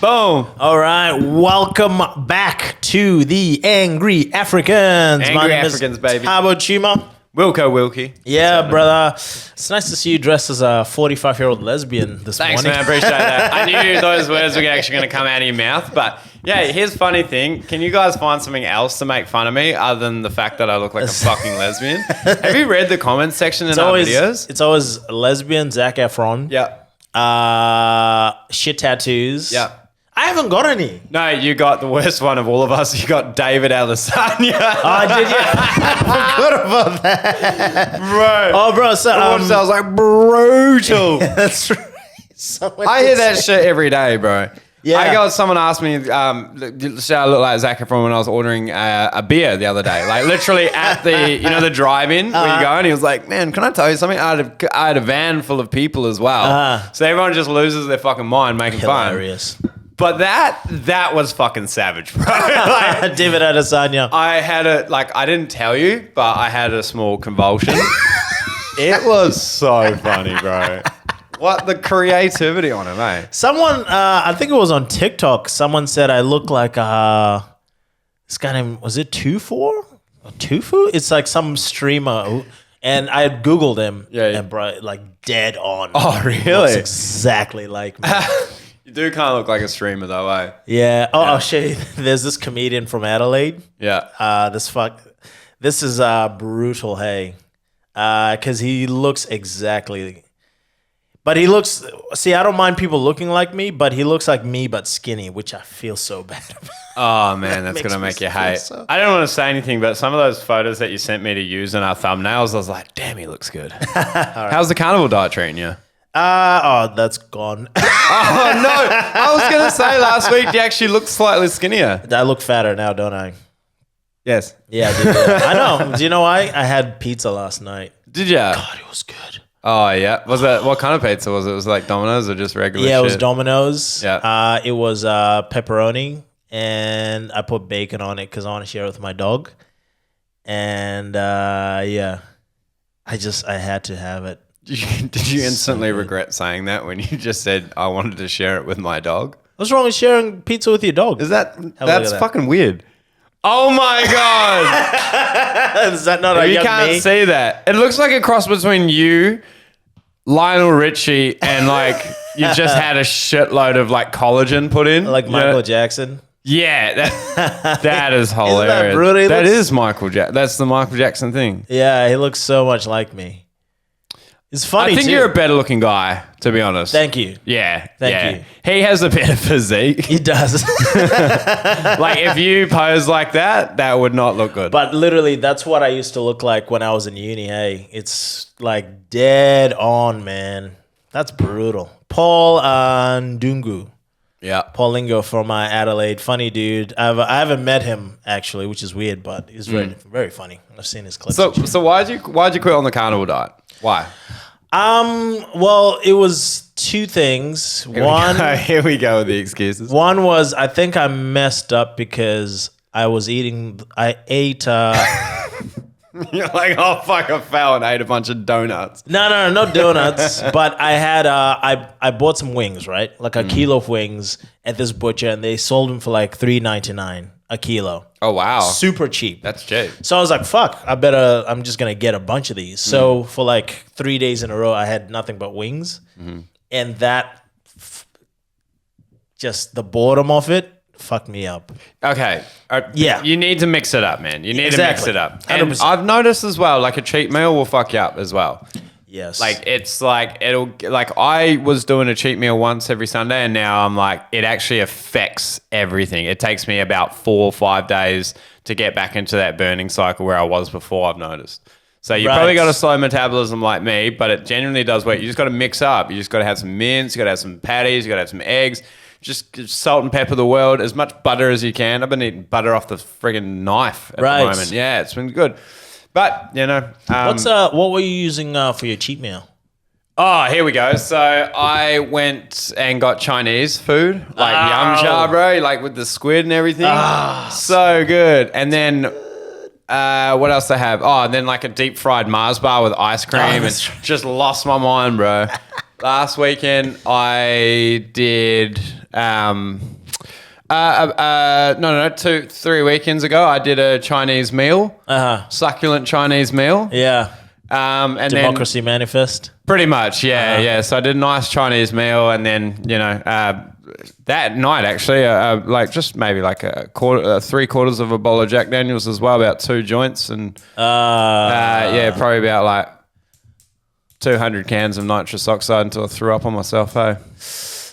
Boom. All right, welcome back to the Angry Africans. Angry Africans, baby. How about you, Mom? Wilkie. Yeah, brother. It's nice to see you dressed as a 45-year-old lesbian this Thanks, morning. man. I appreciate that. I knew those words were actually going to come out of your mouth. But yeah, here's the funny thing. Can you guys find something else to make fun of me other than the fact that I look like a fucking lesbian? Have you read the comments section in our videos? It's always lesbian, Zac Efron. Yeah. Shit tattoos. Yeah. I haven't got any. No, you got the worst one of all of us. You got David Alessandro. Oh, did you? I forgot about that. Bro. Oh, bro. So, sounds like brutal. that's right. Someone I hear did that say- shit every day, bro. Yeah. I got someone asked me, should I look like Zac Efron when I was ordering a beer the other day? Like literally at the drive-in where you go, and he was like, man, can I tell you something? I had a van full of people as well. So everyone just loses their fucking mind making Hilarious. fun. But that was fucking savage, bro. Like, David Adesanya. I had I didn't tell you, but I had a small convulsion. It was so funny, bro. What the creativity on it, mate. Someone, I think it was on TikTok, someone said I look like this guy named, was it Tufu? Tufu? It's like some streamer. And I had Googled him. Yeah. And bro, like dead on. Oh, really? Looks exactly like me. You do kind of look like a streamer, though, eh? Yeah. Oh, I'll show you. There's this comedian from Adelaide. Yeah. This is brutal, hey. Because he looks exactly... But he looks... See, I don't mind people looking like me, but he looks like me, but skinny, which I feel so bad about. Oh, man, that's going to make you hate. So. I don't want to say anything, but some of those photos that you sent me to use in our thumbnails, I was like, damn, he looks good. How's the carnival diet treating you? That's gone. Oh, no. I was going to say last week you actually looked slightly skinnier. I look fatter now, don't I? Yes. Yeah, I did. Yeah. I know. Do you know why? I had pizza last night. Did you? God, it was good. Oh, yeah. Was that what kind of pizza was it? Was it like Domino's or just regular Yeah, shit? it was Domino's. Yeah. It was pepperoni, and I put bacon on it because I want to share it with my dog. And yeah, I had to have it. Did you instantly regret saying that when you just said, I wanted to share it with my dog? What's wrong with sharing pizza with your dog? That's fucking weird. Oh my God. Is that not a You young can't me? see that. It looks like a cross between you, Lionel Richie, and like you just had a shitload of like collagen put in. Like Michael Jackson? Yeah, that is hilarious. that brutal? That is Michael Jackson. That's the Michael Jackson thing. Yeah, he looks so much like me. It's funny, I think too. you're a better looking guy, to be honest. Thank you. Yeah. Thank you. He has a better physique. He does. Like if you pose like that would not look good. But literally, that's what I used to look like when I was in uni, hey. It's like dead on, man. That's brutal. Paul Ndungu. Yeah. Paul Lingo from Adelaide. Funny dude. I haven't met him, actually, which is weird, but he's very, very funny. I've seen his clips. So why'd you quit on the carnival diet? Why? Well, it was two things. Here we go with the excuses. One was I think I messed up because I ate You're like, oh fuck, I fell and ate a bunch of donuts. No, not donuts. But I had I bought some wings, right? Like a kilo of wings at this butcher, and they sold them for like $3.99 a kilo. Oh wow, Super cheap. that's cheap. So I was like, fuck, I'm just gonna get a bunch of these. So for like 3 days in a row, I had nothing but wings, and that just the boredom of it fucked me up. Okay, Yeah. you need to mix it up, man. You need to mix it up. And 100%. I've noticed as well, like a cheat meal will fuck you up as well. Yes. Like it's like I was doing a cheat meal once every Sunday, and now I'm like it actually affects everything. It takes me about 4 or 5 days to get back into that burning cycle where I was before. I've noticed. So you probably got a slow metabolism like me, but it genuinely does work. You just got to mix up. You just got to have some mince. You got to have some patties. You got to have some eggs. Just salt and pepper the world. As much butter as you can. I've been eating butter off the friggin' knife at the moment. Yeah, it's been good. But, you know. what were you using for your cheat meal? Oh, here we go. So I went and got Chinese food, like yum cha, bro, like with the squid and everything. So good. And then what else they have? Oh, and then like a deep fried Mars bar with ice cream, and just lost my mind, bro. Last weekend I did. No, 3 weekends ago I did a Chinese meal, succulent Chinese meal. Yeah. And Democracy Manifest. Pretty much, yeah. So I did a nice Chinese meal, and then that night actually, like just maybe like a quarter, 3/4 of a bowl of Jack Daniels as well, about 2 joints, and probably about like 200 cans of nitrous oxide until I threw up on myself. Hey,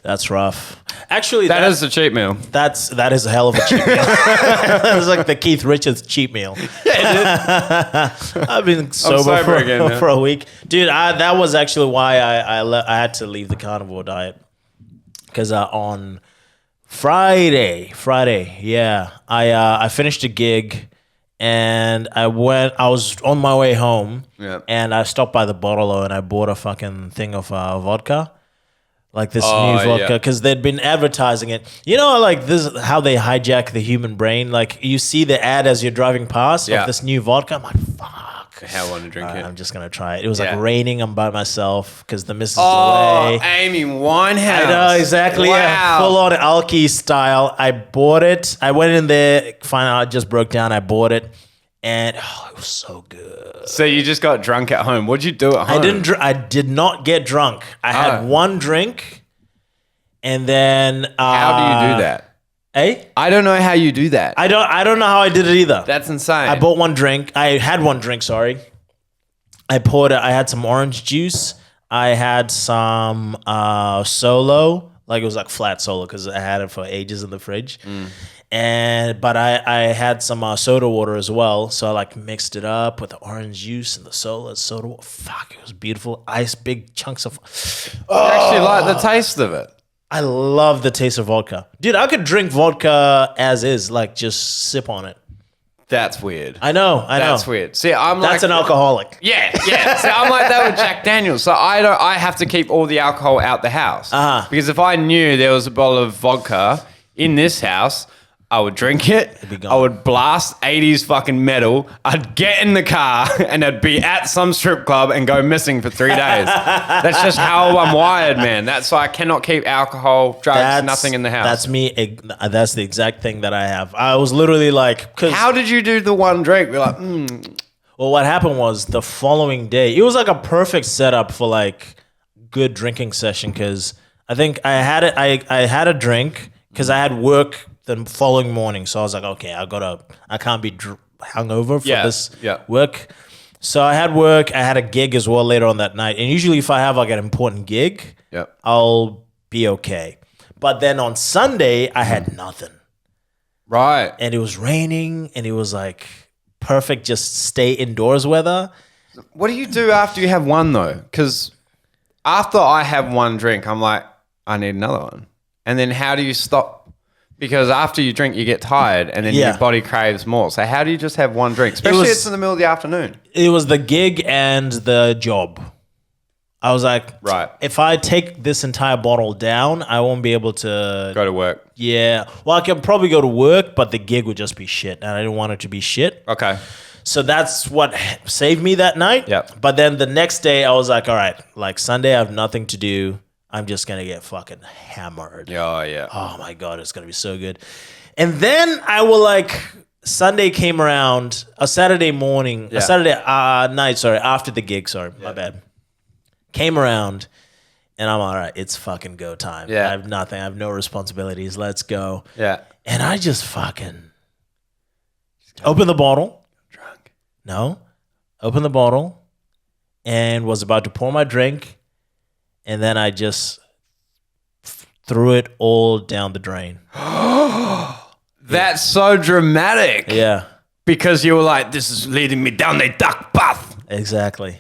that's rough. Actually, that is a cheat meal. That is a hell of a cheat meal. That's like the Keith Richards cheat meal. Yeah, I've been sober again, for a week, dude. That was actually why I had to leave the carnivore diet, because on Friday, I finished a gig. And I was on my way home, and I stopped by the bottle and I bought a fucking thing of vodka. Like this new vodka, because they'd been advertising it. You know, like this is how they hijack the human brain. Like you see the ad as you're driving past of this new vodka. I'm like, fuck. I want to drink it. I'm just going to try it. It was like raining. I'm by myself because the missus is away. Amy Winehouse. I know, exactly. Wow. Yeah, full on alky style. I bought it. I went in there, found out it just broke down. I bought it. And it was so good. So you just got drunk at home. What'd you do at home? I did not get drunk. I had one drink, and then how do you do that? I don't know how you do that. I don't know how I did it either. That's insane. I bought one drink. I had one drink. Sorry. I had some orange juice. I had some Solo. Like it was like flat Solo because I had it for ages in the fridge. But I had some soda water as well, so I like mixed it up with the orange juice and the soda water. Fuck, it was beautiful. Big chunks of. I actually like the taste of it. I love the taste of vodka, dude. I could drink vodka as is, like just sip on it. That's weird. I know. That's weird. See, that's an alcoholic. Yeah. So I'm like that with Jack Daniels. So I have to keep all the alcohol out the house. Because if I knew there was a bottle of vodka in this house, I would drink it. I would blast 80s fucking metal. I'd get in the car and I'd be at some strip club and go missing for 3 days. That's just how I'm wired, man. That's why I cannot keep alcohol, drugs, nothing in the house. That's me. That's the exact thing that I have. I was literally like, how did you do the one drink? We're like, Well, what happened was the following day, it was like a perfect setup for like good drinking session, because I think I had it. I had a drink because I had work the following morning, so I was like, okay, I can't be hungover for this work. So I had work. I had a gig as well later on that night, and usually if I have like an important gig, I'll be okay. But then on Sunday, I had nothing. Right, and it was raining, and it was like perfect, just stay indoors weather. What do you do after you have one though? Because after I have one drink, I'm like, I need another one, and then how do you stop? Because after you drink, you get tired, and then your body craves more. So how do you just have one drink? Especially it's in the middle of the afternoon. It was the gig and the job. I was like, if I take this entire bottle down, I won't be able to go to work. Yeah. Well, I could probably go to work, but the gig would just be shit, and I didn't want it to be shit. Okay. So that's what saved me that night. Yep. But then the next day, I was like, all right, like Sunday, I have nothing to do. I'm just going to get fucking hammered. Oh, yeah. Oh, my God. It's going to be so good. And then I will Sunday came around, a Saturday morning, a Saturday night, after the gig, my bad. Came around, and I'm all right, it's fucking go time. Yeah. I have nothing. I have no responsibilities. Let's go. Yeah. And I just fucking opened the bottle. Drunk. No. Opened the bottle and was about to pour my drink. And then I just threw it all down the drain. That's so dramatic. Yeah. Because you were like, this is leading me down a dark path. Exactly.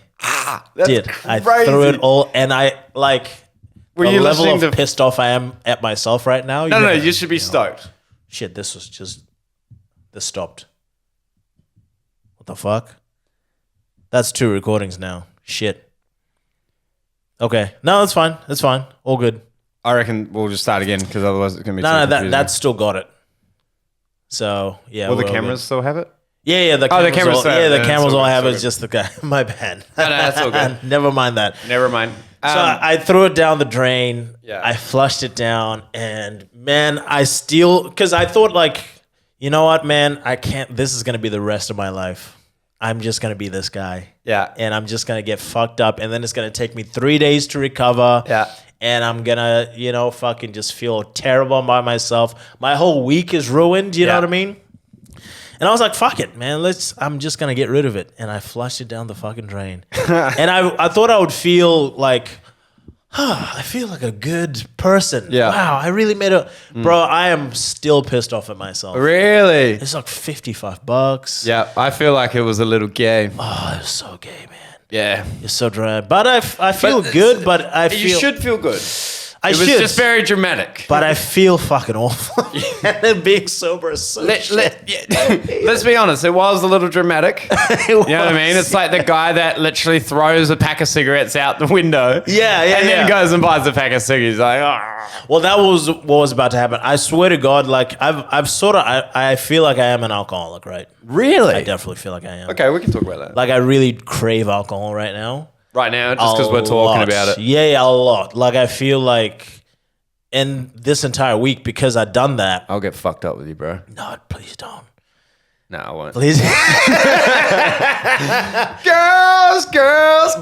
That's crazy. I threw it all, and I were you level listening of pissed off I am at myself right now. No, you should be stoked. Shit, this stopped. What the fuck? That's 2 recordings now. Shit. Okay. No, that's fine. That's fine. All good. I reckon we'll just start again, because otherwise it's going to be No, that's still got it. So, yeah. Will the cameras still have it? Yeah, the cameras all have it. It's just the guy. My bad. No, that's all good. Never mind that. Never mind. I threw it down the drain. Yeah. I flushed it down, and man, because I thought like, you know what, man, I can't. This is gonna be the rest of my life. I'm just gonna be this guy. Yeah. And I'm just gonna get fucked up, and then it's gonna take me 3 days to recover. Yeah. And I'm gonna, fucking just feel terrible by myself. My whole week is ruined. You know what I mean? And I was like, fuck it, man. I'm just going to get rid of it. And I flushed it down the fucking drain. And I thought I would feel like, I feel like a good person. Yeah. Wow, I really made Bro, I am still pissed off at myself. Really? It's like $55. Yeah, I feel like it was a little gay. Oh, it's so gay, man. Yeah. You're so dry. But I feel good, but I feel... You should feel good. I It was should. just very dramatic. But I feel fucking awful. And then being sober is so shit. Let's be honest, it was a little dramatic. You know what I mean? It's like the guy that literally throws a pack of cigarettes out the window. Yeah, And then yeah. goes and buys a pack of cigarettes. He's like, oh. Well, that was what was about to happen. I swear to God, like I've sort of, I feel like I am an alcoholic, right? Really? I definitely feel like I am. Okay, we can talk about that. Like I really crave alcohol right now. Right now, just because we're talking about it. Yeah, a lot. Like I feel like in this entire week, because I've done that. I'll get fucked up with you, bro. No, please don't. No, I won't. Please. Girls.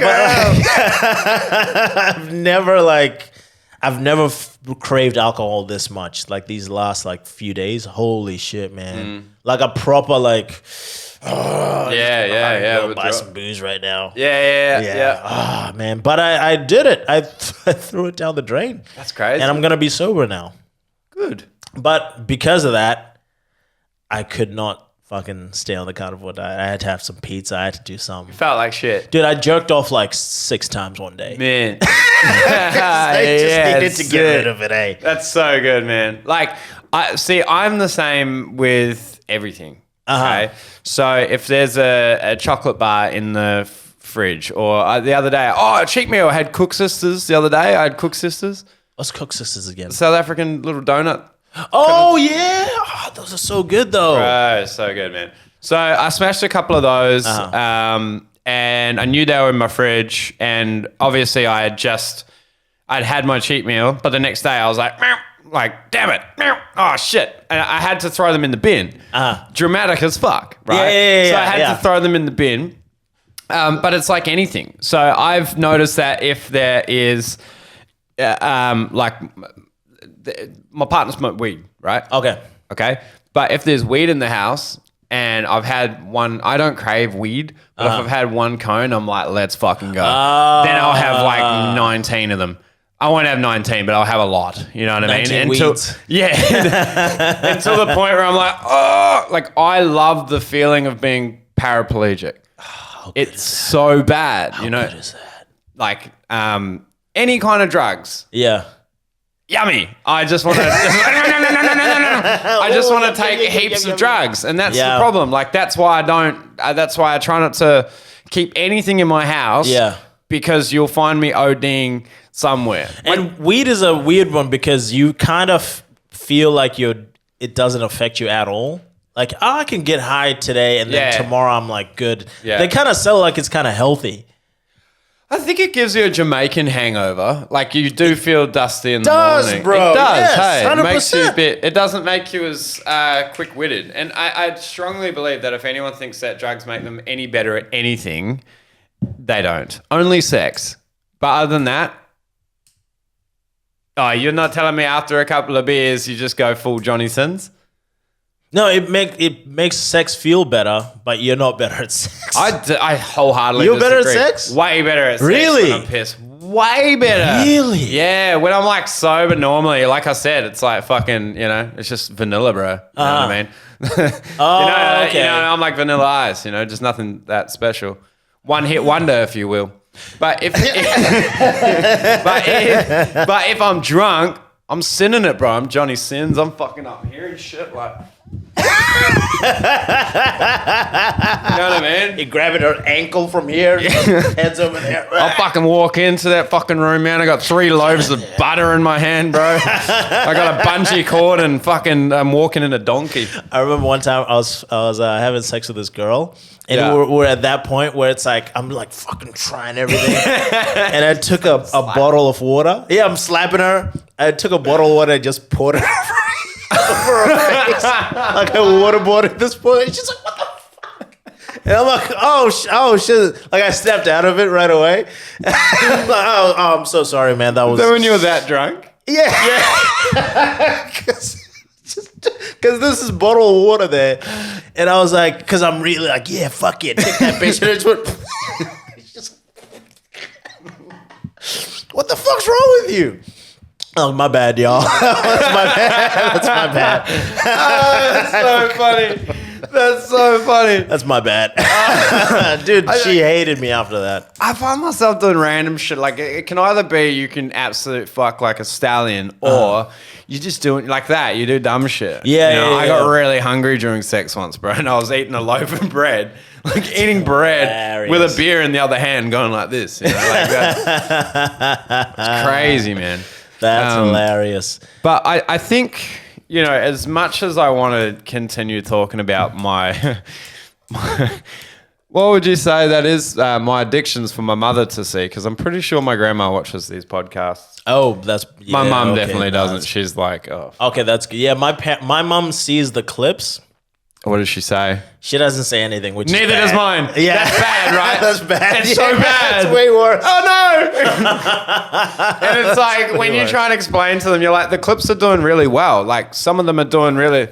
I've never craved alcohol this much. Like these last few days. Holy shit, man. Like a proper yeah. Go buy some booze right now. Yeah. Ah, man. But I did it. I threw it down the drain. That's crazy. And I'm going to be sober now. Good. But because of that, I could not fucking stay on the carnivore diet. I had to have some pizza. I had to do something. Felt like shit. Dude, I jerked off 6 times one day. Man. I just needed to get rid of it, eh? That's so good, man. Like, I'm the same with everything. Okay. So if there's a chocolate bar in the fridge, or the other day, a cheat meal, I had Cook Sisters the other day. I had Cook Sisters. What's Cook Sisters again? South African little donut. Oh, yeah. Oh, those are so good, though. Oh, so good, man. So I smashed a couple of those, and I knew they were in my fridge, and obviously I'd had my cheat meal, but the next day I was like, meow, damn it, meow, oh shit, and I had to throw them in the bin. Dramatic as fuck, right? Yeah, so I had to throw them in the bin, but it's like anything. So I've noticed that if there is, my partner smoked weed, right? Okay. But if there's weed in the house and I've had one, I don't crave weed, but if I've had one cone, I'm like, let's fucking go. Then I'll have 19 of them. I won't have 19, but I'll have a lot. You know what I mean? Weeds. Yeah. Until the point where I'm like, I love the feeling of being paraplegic. It's so bad, you know? How good is that? Like, any kind of drugs. Yeah. Yummy. I just want to. I just want to take heaps of drugs, and that's the problem. Like that's why I don't. That's why I try not to keep anything in my house. Yeah. Because you'll find me ODing somewhere. And weed is a weird one because you kind of feel like it doesn't affect you at all. Like, I can get high today, and then tomorrow I'm like good. Yeah. They kind of sell like it's kind of healthy. I think it gives you a Jamaican hangover. Like you do feel dusty in the morning. Bro. It does, Yes, hey. 100%. It makes you a bit. It doesn't make you as quick-witted. And I strongly believe that if anyone thinks that drugs make them any better at anything, they don't. Only sex. But other than that, you're not telling me after a couple of beers you just go full Johnny Sins? No, it makes sex feel better, but you're not better at sex. I wholeheartedly You're better at disagree. sex? Way better at sex Really? when I'm pissed. Way better. Really? Yeah, when I'm like sober normally, like I said, it's like fucking, it's just vanilla, bro. You know what I mean? Okay. I'm like Vanilla Ice, just nothing that special. One hit wonder, if you will. But if I'm drunk, I'm sinning it, bro. I'm Johnny Sins. I'm fucking up here and shit. Like, know what I mean? You're grabbing her ankle from here, head's over there. I'll fucking walk into that fucking room, man. I got 3 loaves of butter in my hand, bro. I got a bungee cord and fucking I'm walking in a donkey. I remember one time I was having sex with this girl, and Yeah. we're at that point where it's like I'm like fucking trying everything, and I took a bottle of water. Yeah, I'm slapping her. I took a bottle of water and just poured it over her face like I waterboarded this point. And she's like, "What the fuck?" And I'm like, "Oh shit!" Like I stepped out of it right away. I'm like, oh, I'm so sorry, man. That was So when you were that drunk? yeah. Because this is bottled water there. And I was like, because I'm really like, yeah, fuck it. Take that bitch. And it's just, what the fuck's wrong with you? Oh, my bad, y'all. That's my bad. That's my bad. That's so funny. That's so funny. That's my bad. Dude, she hated me after that. I find myself doing random shit. Like, it can either be you can absolute fuck like a stallion, or you just do it like that. You do dumb shit. Yeah, You know, yeah, I got yeah. really hungry during sex once, bro, and I was eating a loaf of bread. Like, eating bread hilarious. with a beer in the other hand going like this. You know, like that. It's crazy, man. That's hilarious. But I think, you know, as much as I want to continue talking about my what would you say that is my addictions for my mother to see? Because I'm pretty sure my grandma watches these podcasts. Oh, that's... My yeah, mum okay, definitely no, doesn't. that's- She's like, oh, Okay, that's good. Yeah, my mom sees the clips. what does she say? She doesn't say anything, which Neither is bad. does mine. Yeah. That's bad, right? That's bad. It's so bad. It's way worse. Oh no! And it's like when you try and explain to them, you're like, the clips are doing really well. Like some of them are doing really.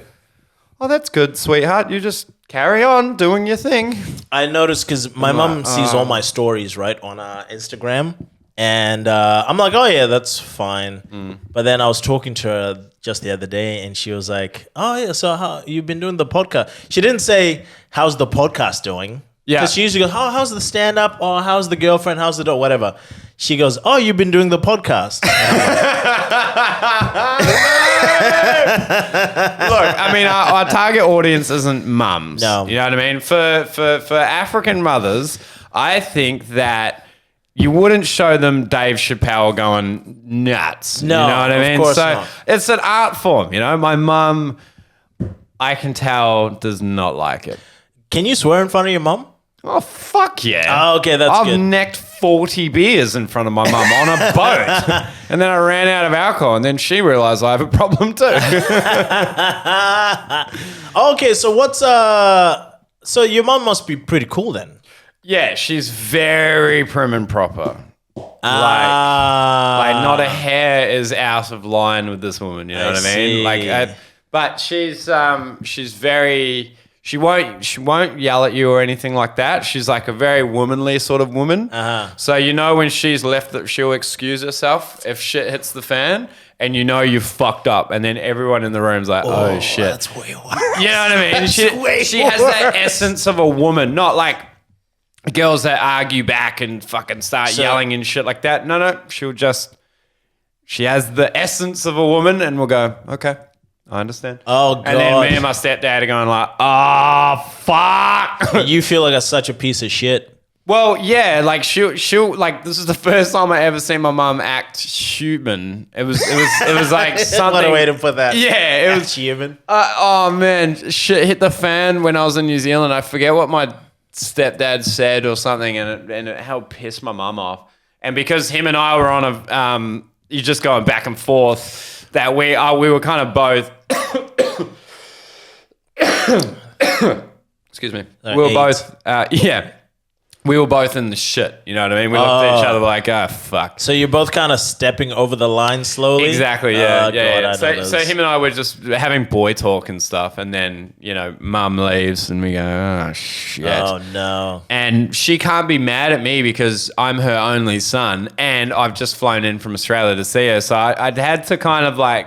Oh, that's good, sweetheart. You just carry on doing your thing. I noticed because my mom sees all my stories, right, on Instagram. And I'm like, oh, yeah, that's fine. But then I was talking to her just the other day, and she was like, oh, yeah, so how you've been doing the podcast? She didn't say, how's the podcast doing? Yeah. Because she usually goes, oh, how's the stand-up? Or how's the girlfriend? How's the dog? Whatever. She goes, oh, you've been doing the podcast. Look, I mean, our target audience isn't mums. No. You know what I mean? For African mothers, I think that you wouldn't show them Dave Chappelle going nuts. No, you know what I of mean? course So not. it's an art form. You know, my mum, I can tell, does not like it. Can you swear in front of your mom? Oh, fuck yeah. Oh, okay, that's I've good. necked 40 beers in front of my mum on a boat. And then I ran out of alcohol, and then she realized I have a problem too. Okay, so what's... So your mom must be pretty cool then. Yeah, she's very prim and proper. Like not a hair is out of line with this woman. You know I what I mean? see. Like, but she's very. She won't yell at you or anything like that. She's like a very womanly sort of woman. So you know when she's left, that she'll excuse herself if shit hits the fan, and you know you've fucked up, and then everyone in the room's like, oh shit. That's way worse. You know what I mean? That's way She has that worse. essence of a woman, not like girls that argue back and fucking start So- yelling and shit like that. No, she has the essence of a woman, and we'll go, okay, I understand. Oh, God. And then me and my stepdad are going like, oh, fuck. You feel like such a piece of shit. Well, yeah, like she'll like, this is the first time I ever seen my mum act human. It was like something. What a way to put that. Yeah, it was human. oh man, shit hit the fan when I was in New Zealand. I forget what my stepdad said or something, and it helped piss my mum off. And because him and I were on a you're just going back and forth, that we were kind of both. Excuse me. We were both. Yeah. We were both in the shit. You know what I mean? We looked at each other like, oh, fuck. So you're both kind of stepping over the line slowly? Exactly, yeah. Oh, yeah. God, I know So those. him and I were just having boy talk and stuff. And then, you know, mum leaves and we go, oh, shit. Oh, no. And she can't be mad at me because I'm her only son. And I've just flown in from Australia to see her. So I'd had to kind of like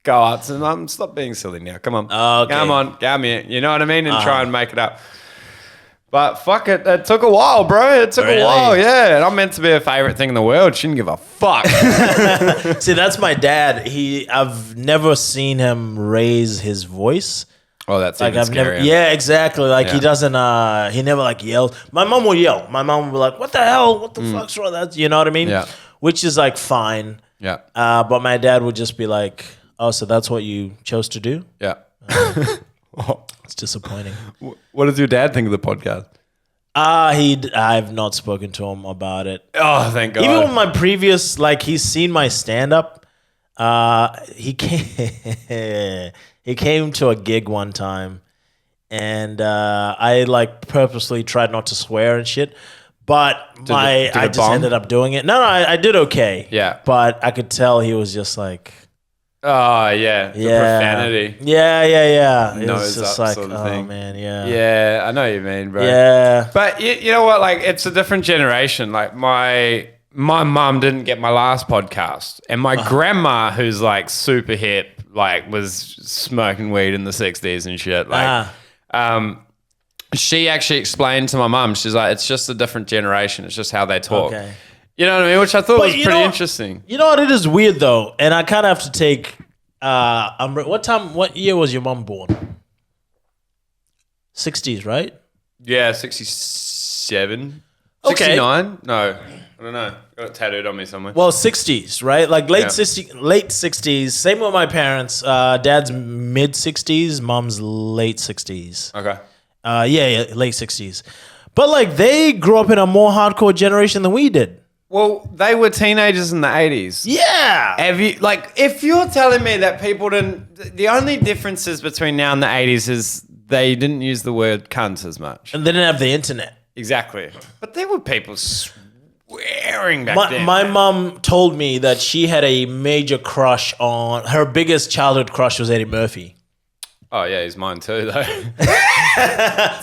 go up to mum, stop being silly now. Come on. Okay. Come on. Come here. You know what I mean? And try and make it up. But fuck it, it took a while, bro. It took Really? a while, yeah. And I'm meant to be her favorite thing in the world. She didn't give a fuck. See, that's my dad. I've never seen him raise his voice. Oh, that's Like even I've never, scarier. yeah, exactly. Like he Yeah. doesn't, he never like yelled. My mom would yell. My mom would be like, "What the hell? What the fuck's wrong?" That's, you know what I mean? Yeah. Which is like fine. Yeah. But my dad would just be like, "Oh, so that's what you chose to do?" Yeah. It's disappointing. What does your dad think of the podcast? I've not spoken to him about it. Oh, thank God. Even with my previous, like, he's seen my stand up. He came, he came to a gig one time, and I like purposely tried not to swear and shit. But did I it just bomb? ended up doing it. No, I did okay. Yeah. But I could tell he was just like, Oh, yeah. The profanity. Yeah. It Nose was just up like, sort of oh thing. man, yeah. Yeah, I know what you mean, bro. Yeah. But you know what? Like, it's a different generation. Like, my mum didn't get my last podcast, and my grandma, who's like super hip, like was smoking weed in the 60s and shit. Like, she actually explained to my mum. She's like, it's just a different generation. It's just how they talk. Okay. You know what I mean? Which I thought But was you pretty know- interesting. You know what? It is weird though, and I kind of have to take. What year was your mom born? 60s, right? Yeah, 67. Okay. 69? No, I don't know. Got it tattooed on me somewhere. Well, 60s, right? Like late Yeah. 60s. Same with my parents. Dad's mid 60s, mom's late 60s. Okay. Yeah, late 60s. But like they grew up in a more hardcore generation than we did. Well, they were teenagers in the 80s. Yeah. Have you, like, if you're telling me that people didn't, the only differences between now and the 80s is they didn't use the word cunt as much. And they didn't have the internet. Exactly. But there were people swearing back My, then. my mom told me that she had a major crush on, her biggest childhood crush was Eddie Murphy. Oh, yeah, he's mine too, though.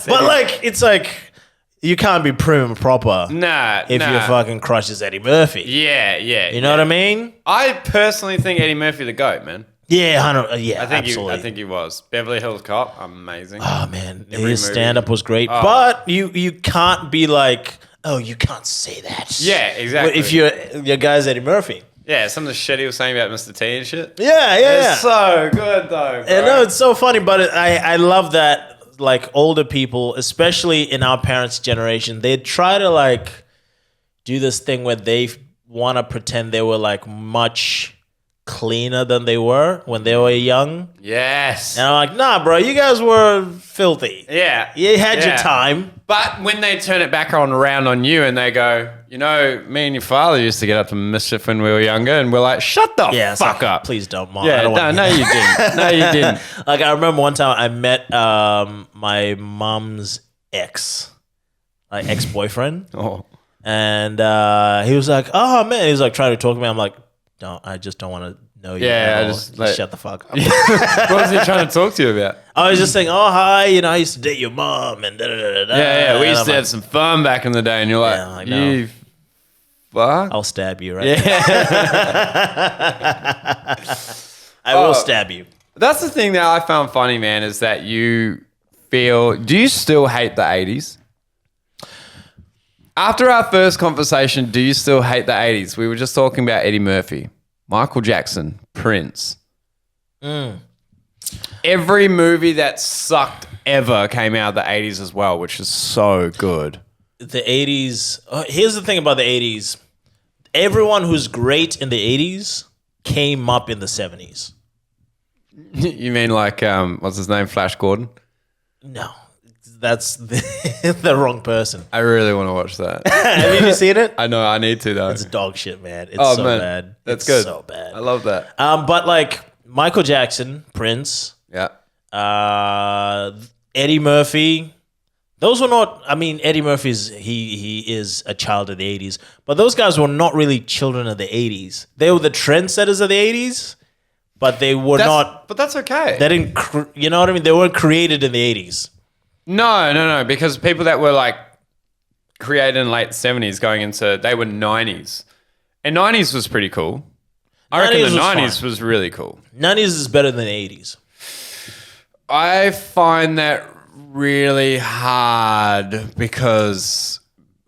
But like, it's like, you can't be prim and proper Nah. if your fucking crush is Eddie Murphy. Yeah. You know what I mean? I personally think Eddie Murphy the GOAT, man. Yeah, yeah, I think absolutely. I think he was. Beverly Hills Cop, amazing. Oh man, Every his movie. stand up was great, Oh. but you can't be like, oh, you can't say that. Yeah, exactly. If your guy's Eddie Murphy. Yeah, some of the shit he was saying about Mr. T and shit. Yeah. It's so good though. Bro. I know it's so funny, but I love that like older people, especially in our parents' generation, they try to like do this thing where they want to pretend they were like much cleaner than they were when they were young. Yes. And I'm like, nah, bro, you guys were filthy. Yeah. You had your Yeah. time. But when they turn it back on around on you and they go, you know, me and your father used to get up to mischief when we were younger, and we're like, shut the Yeah, it's fuck like, up. Please don't, Mom. I Yeah, don't wanna no, hear you didn't. No, you didn't. Like I remember one time I met my mom's ex-boyfriend, Oh. and he was like, "Oh man," he was like trying to talk to me. I'm like, "Don't, I just don't want to know you." Yeah, at I all. just, like- shut the fuck up. What was he trying to talk to you about? I was just saying, "Oh hi, you know, I used to date your mom," and da da da da. Yeah, we And used I'm to like, have some fun back in the day, and you're like, Yeah, I know. you fuck? I'll stab you, right? Yeah. I will Oh. stab you. That's the thing that I found funny, man, is that you feel. Do you still hate the 80s? After our first conversation, do you still hate the 80s? We were just talking about Eddie Murphy, Michael Jackson, Prince. Every movie that sucked ever came out of the 80s as well, which is so good. The 80s. Here's the thing about the 80s. Everyone who's great in the 80s came up in the 70s. You mean like, what's his name, Flash Gordon? No, that's the wrong person. I really want to watch that. Have you seen it? I know, I need to though. It's dog shit, man. It's Oh, so man. bad. That's It's good. so bad. I love that. But like Michael Jackson, Prince, Yeah. Eddie Murphy. Those were not. I mean, Eddie Murphy's he is a child of the 80s, but those guys were not really children of the 80s. They were the trendsetters of the 80s, but they were not. But that's okay. They didn't. You know what I mean? They weren't created in the 80s. No, because people that were like created in late 70s going into, they were 90s. And 90s was pretty cool. I reckon 90s the was 90s fine. was really cool. 90s is better than the 80s. I find that really hard because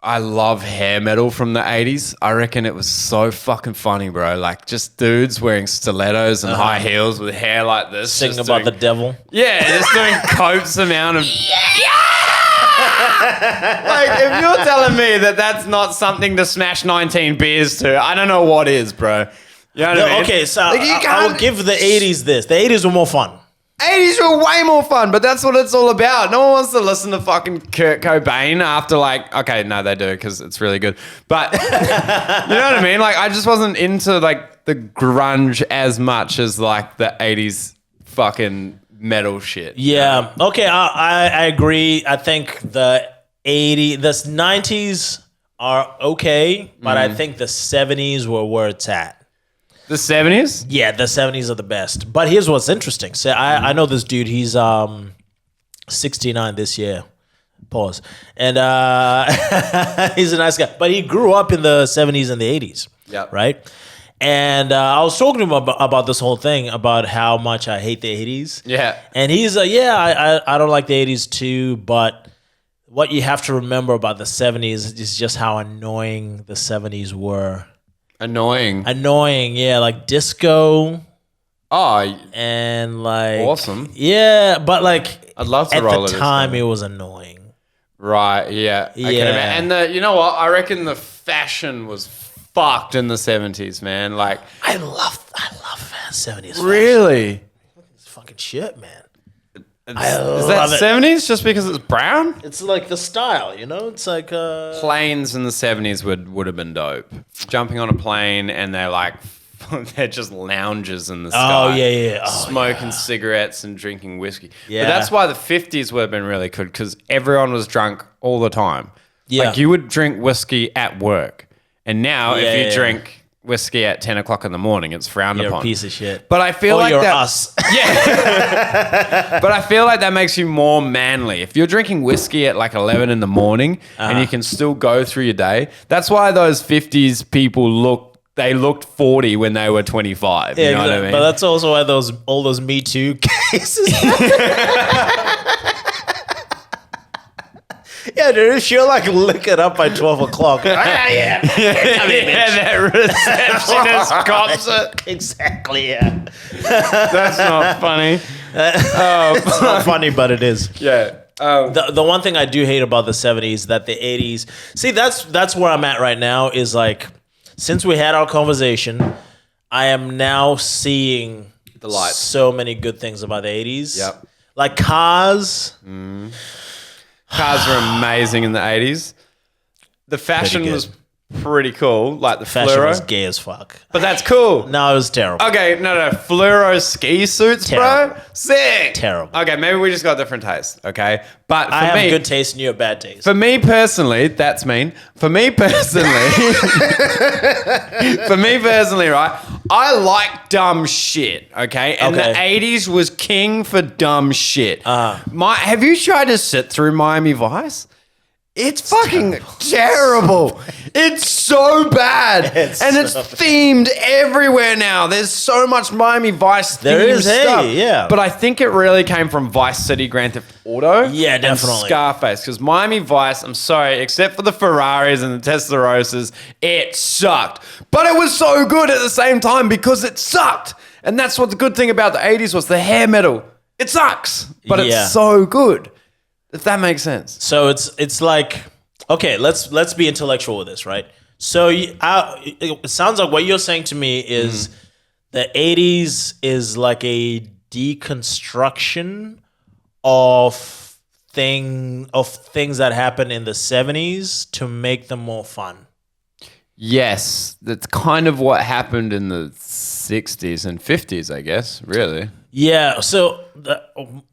I love hair metal from the 80s. I reckon it was so fucking funny, bro. Like just dudes wearing stilettos and high heels with hair like this. Singing about the devil. Yeah, just doing copious amount of... Like, if you're telling me that that's not something to smash 19 beers to, I don't know what is, bro. You know what I mean? Okay, so Like, I will give the 80s this. The 80s were more fun. 80s were way more fun, but that's what it's all about. No one wants to listen to fucking Kurt Cobain after like, okay, no, they do because it's really good. But you know what I mean? Like, I just wasn't into like the grunge as much as like the 80s fucking metal shit. Yeah. Okay, I agree. I think the 90s are okay, but I think the 70s were where it's at. The 70s? Yeah, the 70s are the best. But here's what's interesting. So I know this dude. He's 69 this year. Pause. And he's a nice guy. But he grew up in the 70s and the 80s. Yeah. Right? And I was talking to him about this whole thing, about how much I hate the 80s. Yeah. And he's like, yeah, I don't like the 80s too, but what you have to remember about the 70s is just how annoying the 70s were. Annoying, yeah, like disco. Oh, And like awesome. Yeah, but like I'd love to at roll the it time it was annoying. Right, yeah. I can imagine. And you know what? I reckon the fashion was fucked in the 70s, man. Like, I love 70s fashion. really? It's fucking shit, man. Is that 70s just because it's brown? It's like the style, you know? It's like Planes in the 70s would have been dope. Jumping on a plane and they're like, they're just lounges in the sky. Oh, yeah. Oh, smoking cigarettes and drinking whiskey. Yeah. But that's why the 50s would have been really good because everyone was drunk all the time. Yeah. Like you would drink whiskey at work. And now if you drink whiskey at 10 o'clock in the morning, it's frowned You're upon. a piece of shit. But I feel like you're that, us. Yeah. But I feel like that makes you more manly. If you're drinking whiskey at like 11 in the morning and you can still go through your day, that's why those 50s people looked 40 when they were 25. You know what I mean? But that's also why all those Me Too cases. Yeah, dude, if you're like lick it up by 12 o'clock. Yeah, that receptionist cops it. Exactly, yeah. That's not funny. It's not funny, but it is. Yeah. The one thing I do hate about the 70s, that the 80s... See, that's where I'm at right now, is like, since we had our conversation, I am now seeing the light. So many good things about the 80s. Yep. Like cars... Cars were amazing in the 80s. The fashion was pretty cool, like the Fashion fluoro. was gay as fuck. But that's cool. No, it was terrible. Okay, no, fluoro ski suits, bro. Terrible. Sick. Terrible. Okay, maybe we just got different taste, okay? But for I have me, good taste and you have bad taste. for me personally, that's mean. For me personally, right? I like dumb shit, okay? And the 80s was king for dumb shit. Have you tried to sit through Miami Vice? It's fucking terrible. It's so bad. It's themed everywhere now. There's so much Miami Vice themed stuff. yeah. But I think it really came from Vice City Grand Theft Auto. Yeah, definitely. And Scarface. Because Miami Vice, I'm sorry, except for the Ferraris and the Testarossas, it sucked. But it was so good at the same time because it sucked. And that's what the good thing about the 80s was, the hair metal. It sucks, but it's so good. If that makes sense. So it's like, okay, let's be intellectual with this, right? So it sounds like what you're saying to me is the 80s is like a deconstruction of things that happened in the 70s to make them more fun. Yes, that's kind of what happened in the 60s and 50s, I guess, really. Yeah, so the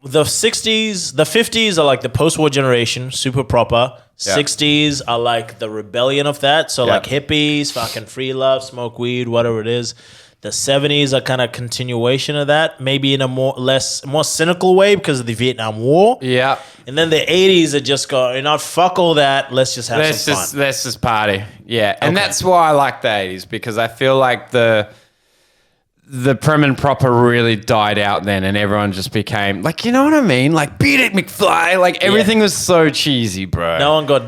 60s, the 50s are like the post-war generation, super proper. 60s are like the rebellion of that. So like hippies, fucking free love, smoke weed, whatever it is. The 70s are kind of continuation of that, maybe in a more cynical way because of the Vietnam War. Yeah. And then the 80s are just go, you know, fuck all that. Let's just have some fun. Let's just party. Yeah. And that's why I like the 80s, because I feel like the prim and proper really died out then, and everyone just became like, you know what I mean? Like Beat It McFly. Like everything was so cheesy, bro. No one got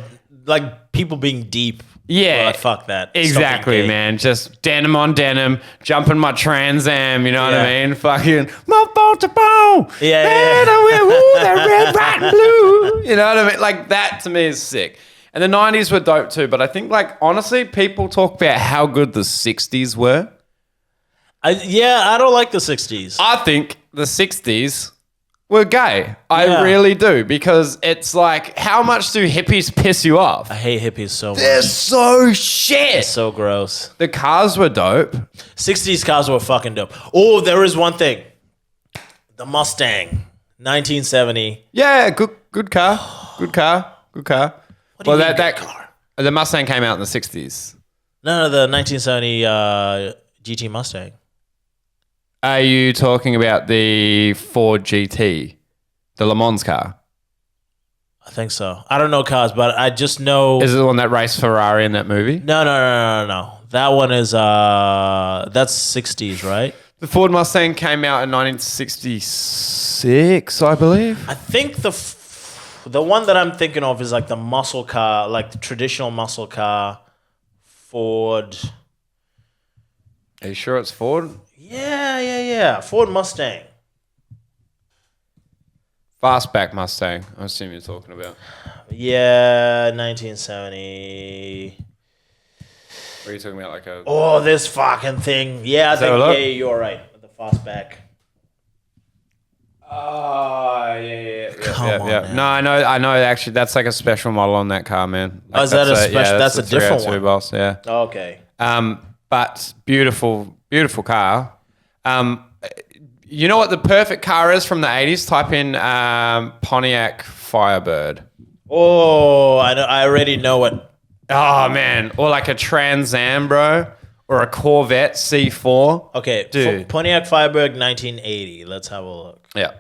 like people being deep. Yeah, fuck that. Stop exactly, being gay. man. Just denim on denim, jumping my Trans Am. You know what I Yeah. mean? Fucking bone to bone. Yeah. That red, white, and blue. You know what I mean? Like that to me is sick. And the 90s were dope too. But I think, like, honestly, people talk about how good the 60s were. I don't like the 60s. I think the 60s were gay. I Yeah. really do, because it's like, how much do hippies piss you off? I hate hippies so much. They're so shit. It's so gross. The cars were dope. 60s cars were fucking dope. Oh, there is one thing. The Mustang, 1970. Yeah, good car. Good car. Good car. What do you mean, that good car? The Mustang came out in the 60s. No, the 1970 GT Mustang. Are you talking about the Ford GT, the Le Mans car? I think so. I don't know cars, but I just know. Is it the one that raced Ferrari in that movie? No. That one is that's 60s, right? The Ford Mustang came out in 1966, I believe. I think the one that I'm thinking of is like the muscle car, like the traditional muscle car, Ford. Are you sure it's Ford? Yeah. Ford Mustang. Fastback Mustang, I assume you're talking about. Yeah, 1970. What are you talking about? Like a... Oh, this fucking thing. Yeah, I that a think look? you're right. The fastback. Oh, yeah. Come on, man. No, I know. Actually, that's like a special model on that car, man. Like, Oh, is that a special? That's a different 302 one. Boss, yeah. Okay. But beautiful car. You know what the perfect car is from the 80s? Type in Pontiac Firebird. Oh, I know. I already know what. Oh, man. Or like a Trans Am, bro. Or a Corvette C4. Okay, Dude. Pontiac Firebird 1980. Let's have a look. Yeah.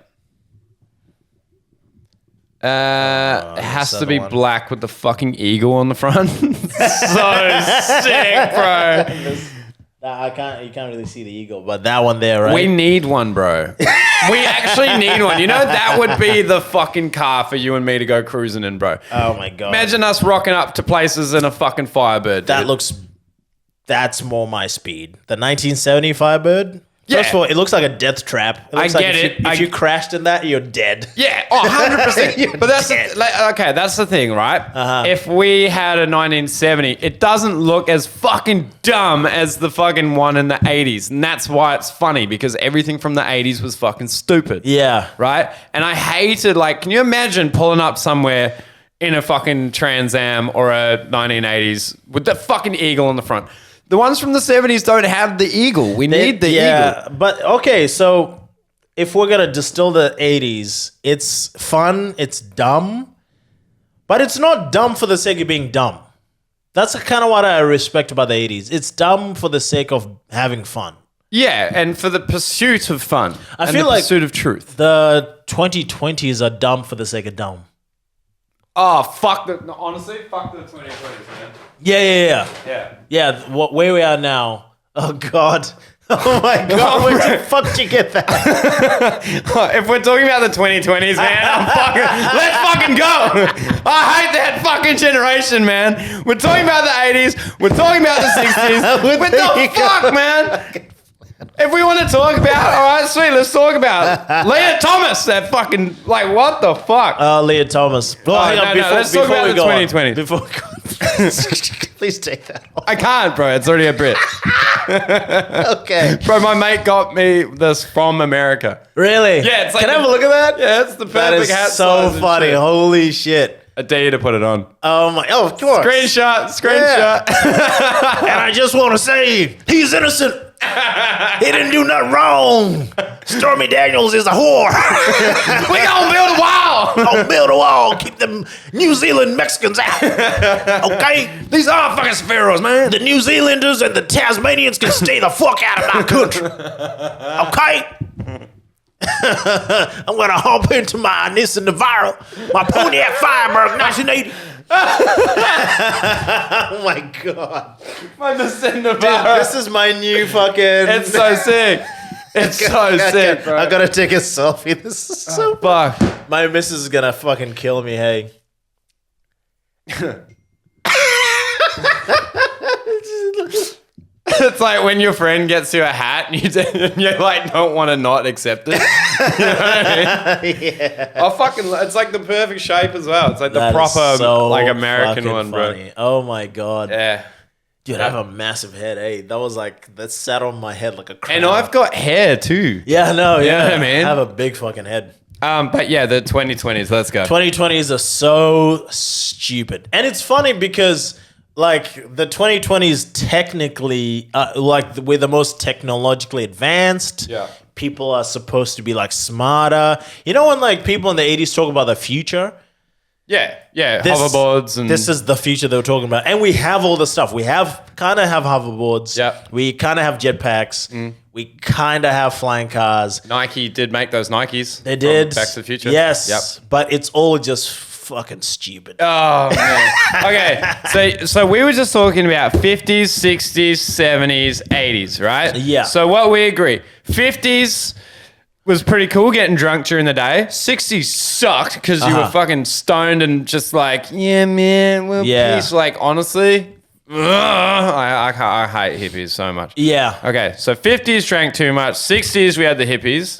It has to be one. black with the fucking eagle on the front. So sick, bro. You can't really see the eagle, but that one there, right? We need one, bro. We actually need one. You know, that would be the fucking car for you and me to go cruising in, bro. Oh my god! Imagine us rocking up to places in a fucking Firebird. That dude. that's more my speed. The 1970 Firebird. Yeah. First of all, it looks like a death trap. It looks I like get if it. If you crashed in that, you're dead. Yeah, 100%. But that's that's the thing, right? If we had a 1970, it doesn't look as fucking dumb as the fucking one in the 80s, and that's why it's funny, because everything from the 80s was fucking stupid. Yeah. Right? And I hated, like, can you imagine pulling up somewhere in a fucking Trans Am or a 1980s with the fucking eagle on the front? The ones from the 70s don't have the eagle. We need the eagle. But okay, so if we're gonna distill the 80s, it's fun, it's dumb, but it's not dumb for the sake of being dumb. That's kind of what I respect about the 80s. It's dumb for the sake of having fun. Yeah, and for the pursuit of fun. I and feel the like pursuit of truth. The 2020s are dumb for the sake of dumb. Oh, fuck the... No, honestly, fuck the 2020s, man. Yeah. Yeah. Where we are now. Oh, God. Oh, my God. Where the fuck did you get that? If we're talking about the 2020s, man, let's fucking go. I hate that fucking generation, man. We're talking about the 80s. We're talking about the 60s. What the fuck, man? If we want to talk about, all right, sweet, let's talk about it. Leah Thomas, that fucking, like, what the fuck? Leah Thomas. Oh, hang on, let's talk about the 2020s. Before we go please take that off. I can't, bro. It's already a bit. Okay. Bro, my mate got me this from America. Really? Yeah, it's like Can I have a look at that? Yeah, it's the perfect That is hat so size and funny. shit. Holy shit. I dare you to put it on. Oh, of course. Screenshot. And I just want to say, he's innocent. He didn't do nothing wrong. Stormy Daniels is a whore. We gonna build a wall. Don't build a wall. Keep them New Zealand Mexicans out. Okay? These are fucking sparrows, man. The New Zealanders and the Tasmanians can stay the fuck out of my country. Okay? I'm gonna hop into my Nissan Navara, my Pontiac Firebird 1980. Oh my god. My Nissan Dude, Navara. this is my new fucking... It's so sick. It's so sick, bro. I gotta take a selfie. This is so... Fuck. My missus is gonna fucking kill me, hey. It's like when your friend gets you a hat and you like don't want to not accept it. You know what I mean? Yeah. It's like the perfect shape as well. It's like the That is proper so like American fucking one, bro. funny. Oh my God. Yeah. Dude, I have a massive head. Hey, that sat on my head like a crown. And I've got hair too. Yeah, no, You know yeah. what I mean? I have a big fucking head. But yeah, the 2020s. Let's go. 2020s are so stupid. And it's funny because like the 2020s technically like we're the most technologically advanced. Yeah. People are supposed to be like smarter. You know when like people in the 80s talk about the future? Yeah. This- Hoverboards and This is the future they were talking about. And we have all the stuff. We kind of have hoverboards. Yep. We kind of have jetpacks. We kind of have flying cars. Nike did make those Nikes. They did. Back to the Future. Yes. Yep. But it's all just fucking stupid. Oh man. Okay. So we were just talking about 50s, 60s, 70s, 80s, right? Yeah. So what we agree. 50s was pretty cool getting drunk during the day. 60s sucked because you were fucking stoned and just like, yeah, man, we're peace. Like, honestly, I hate hippies so much. Yeah. Okay, so 50s drank too much. 60s, we had the hippies.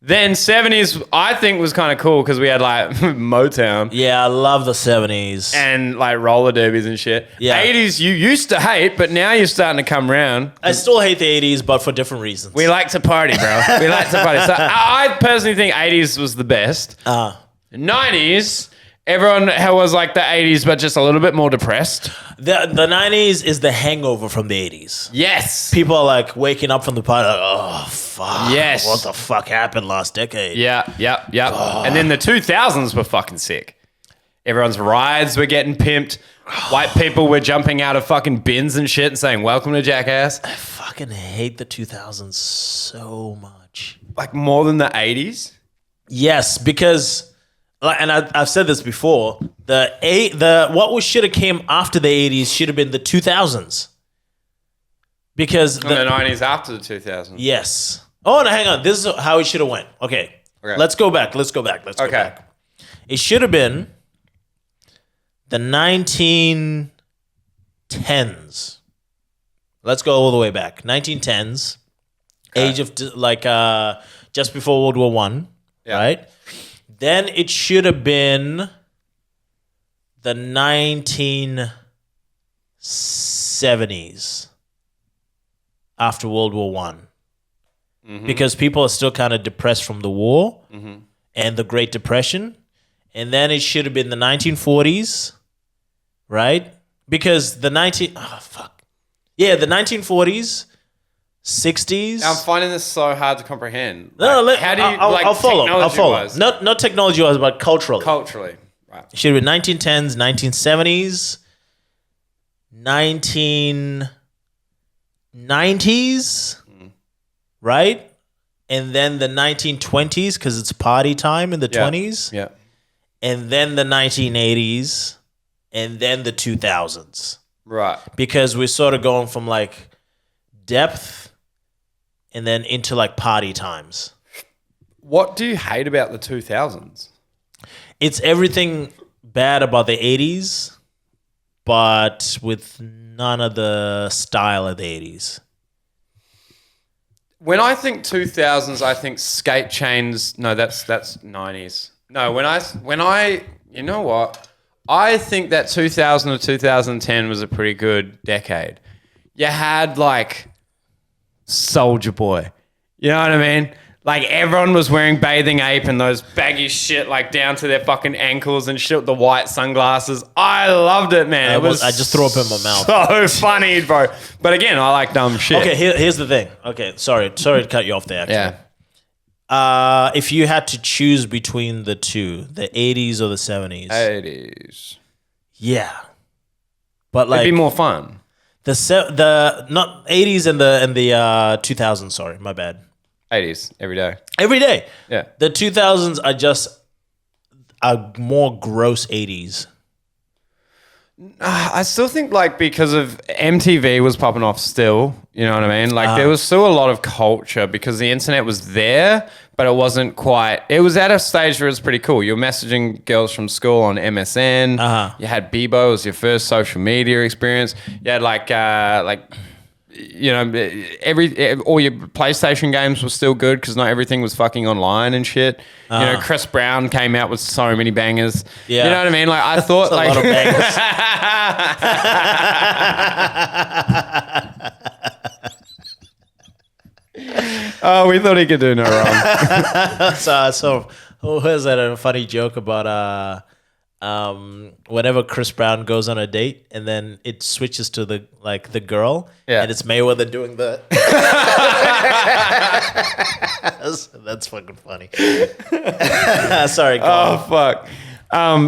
Then 70s, I think was kind of cool because we had like Motown. Yeah, I love the 70s. And like roller derbies and shit. Yeah. 80s, you used to hate, but now you're starting to come around. I still hate the 80s, but for different reasons. We like to party, bro. We like to party. So I personally think 80s was the best. 90s, everyone was like the 80s, but just a little bit more depressed. The 90s is the hangover from the 80s. Yes. People are like waking up from the party like, oh, fuck. Yes. What the fuck happened last decade? Yeah. And then the 2000s were fucking sick. Everyone's rides were getting pimped. White people were jumping out of fucking bins and shit and saying, welcome to Jackass. I fucking hate the 2000s so much. Like more than the 80s? Yes, because... And I've said this before. What should have came after the 80s should have been the 2000s. Because the 90s after the 2000s. Yes. Oh, no, hang on. This is how it should have went. Okay. Let's go back. Let's go back. It should have been the 1910s. Let's go all the way back. 1910s. Age of just before World War One. Right? Then it should have been the 1970s after World War One. Because people are still kind of depressed from the war and the Great Depression. And then it should have been the 1940s, right? Because the 1940s, 60s. I'm finding this so hard to comprehend. How do you I'll follow. technology-wise? Not technology-wise, but culturally. Culturally. Right. It should have been 1910s, 1970s, 1990s, right? And then the 1920s, because it's party time in the 20s. Yeah. And then the 1980s, and then the 2000s. Right. Because we're sort of going from like depth and then into like party times. What do you hate about the 2000s? It's everything bad about the 80s, but with none of the style of the 80s. When I think 2000s, I think skate chains. No, that's 90s. No, when I, you know what? I think that 2000 to 2010 was a pretty good decade. You had like Soulja Boy. You know what I mean? Like everyone was wearing bathing ape and those baggy shit like down to their fucking ankles and shit with the white sunglasses. I loved it, man. I just threw up in my mouth. So funny, bro. But again, I like dumb shit. Okay, here's the thing. Okay, sorry to cut you off there. Actually. Yeah. If you had to choose between the two, the 80s or the 70s. 80s. Yeah. But like It'd be more fun. the not 80s and the 2000s, sorry, my bad. 80s, every day. Every day. Yeah. The 2000s are just a more gross 80s. I still think like because of MTV was popping off still, you know what I mean? Like there was still a lot of culture because the internet was there, but it wasn't quite, it was at a stage where it was pretty cool. You were messaging girls from school on MSN. You had Bebo as your first social media experience. You had like all your PlayStation games were still good because not everything was fucking online and shit. Chris Brown came out with so many bangers. Yeah. You know what I mean? Like I thought, a like lot of bangers. oh, we thought he could do no wrong. So who has that a funny joke about whenever Chris Brown goes on a date and then it switches to the girl and it's Mayweather doing the that's fucking funny. Sorry, go on. Fuck.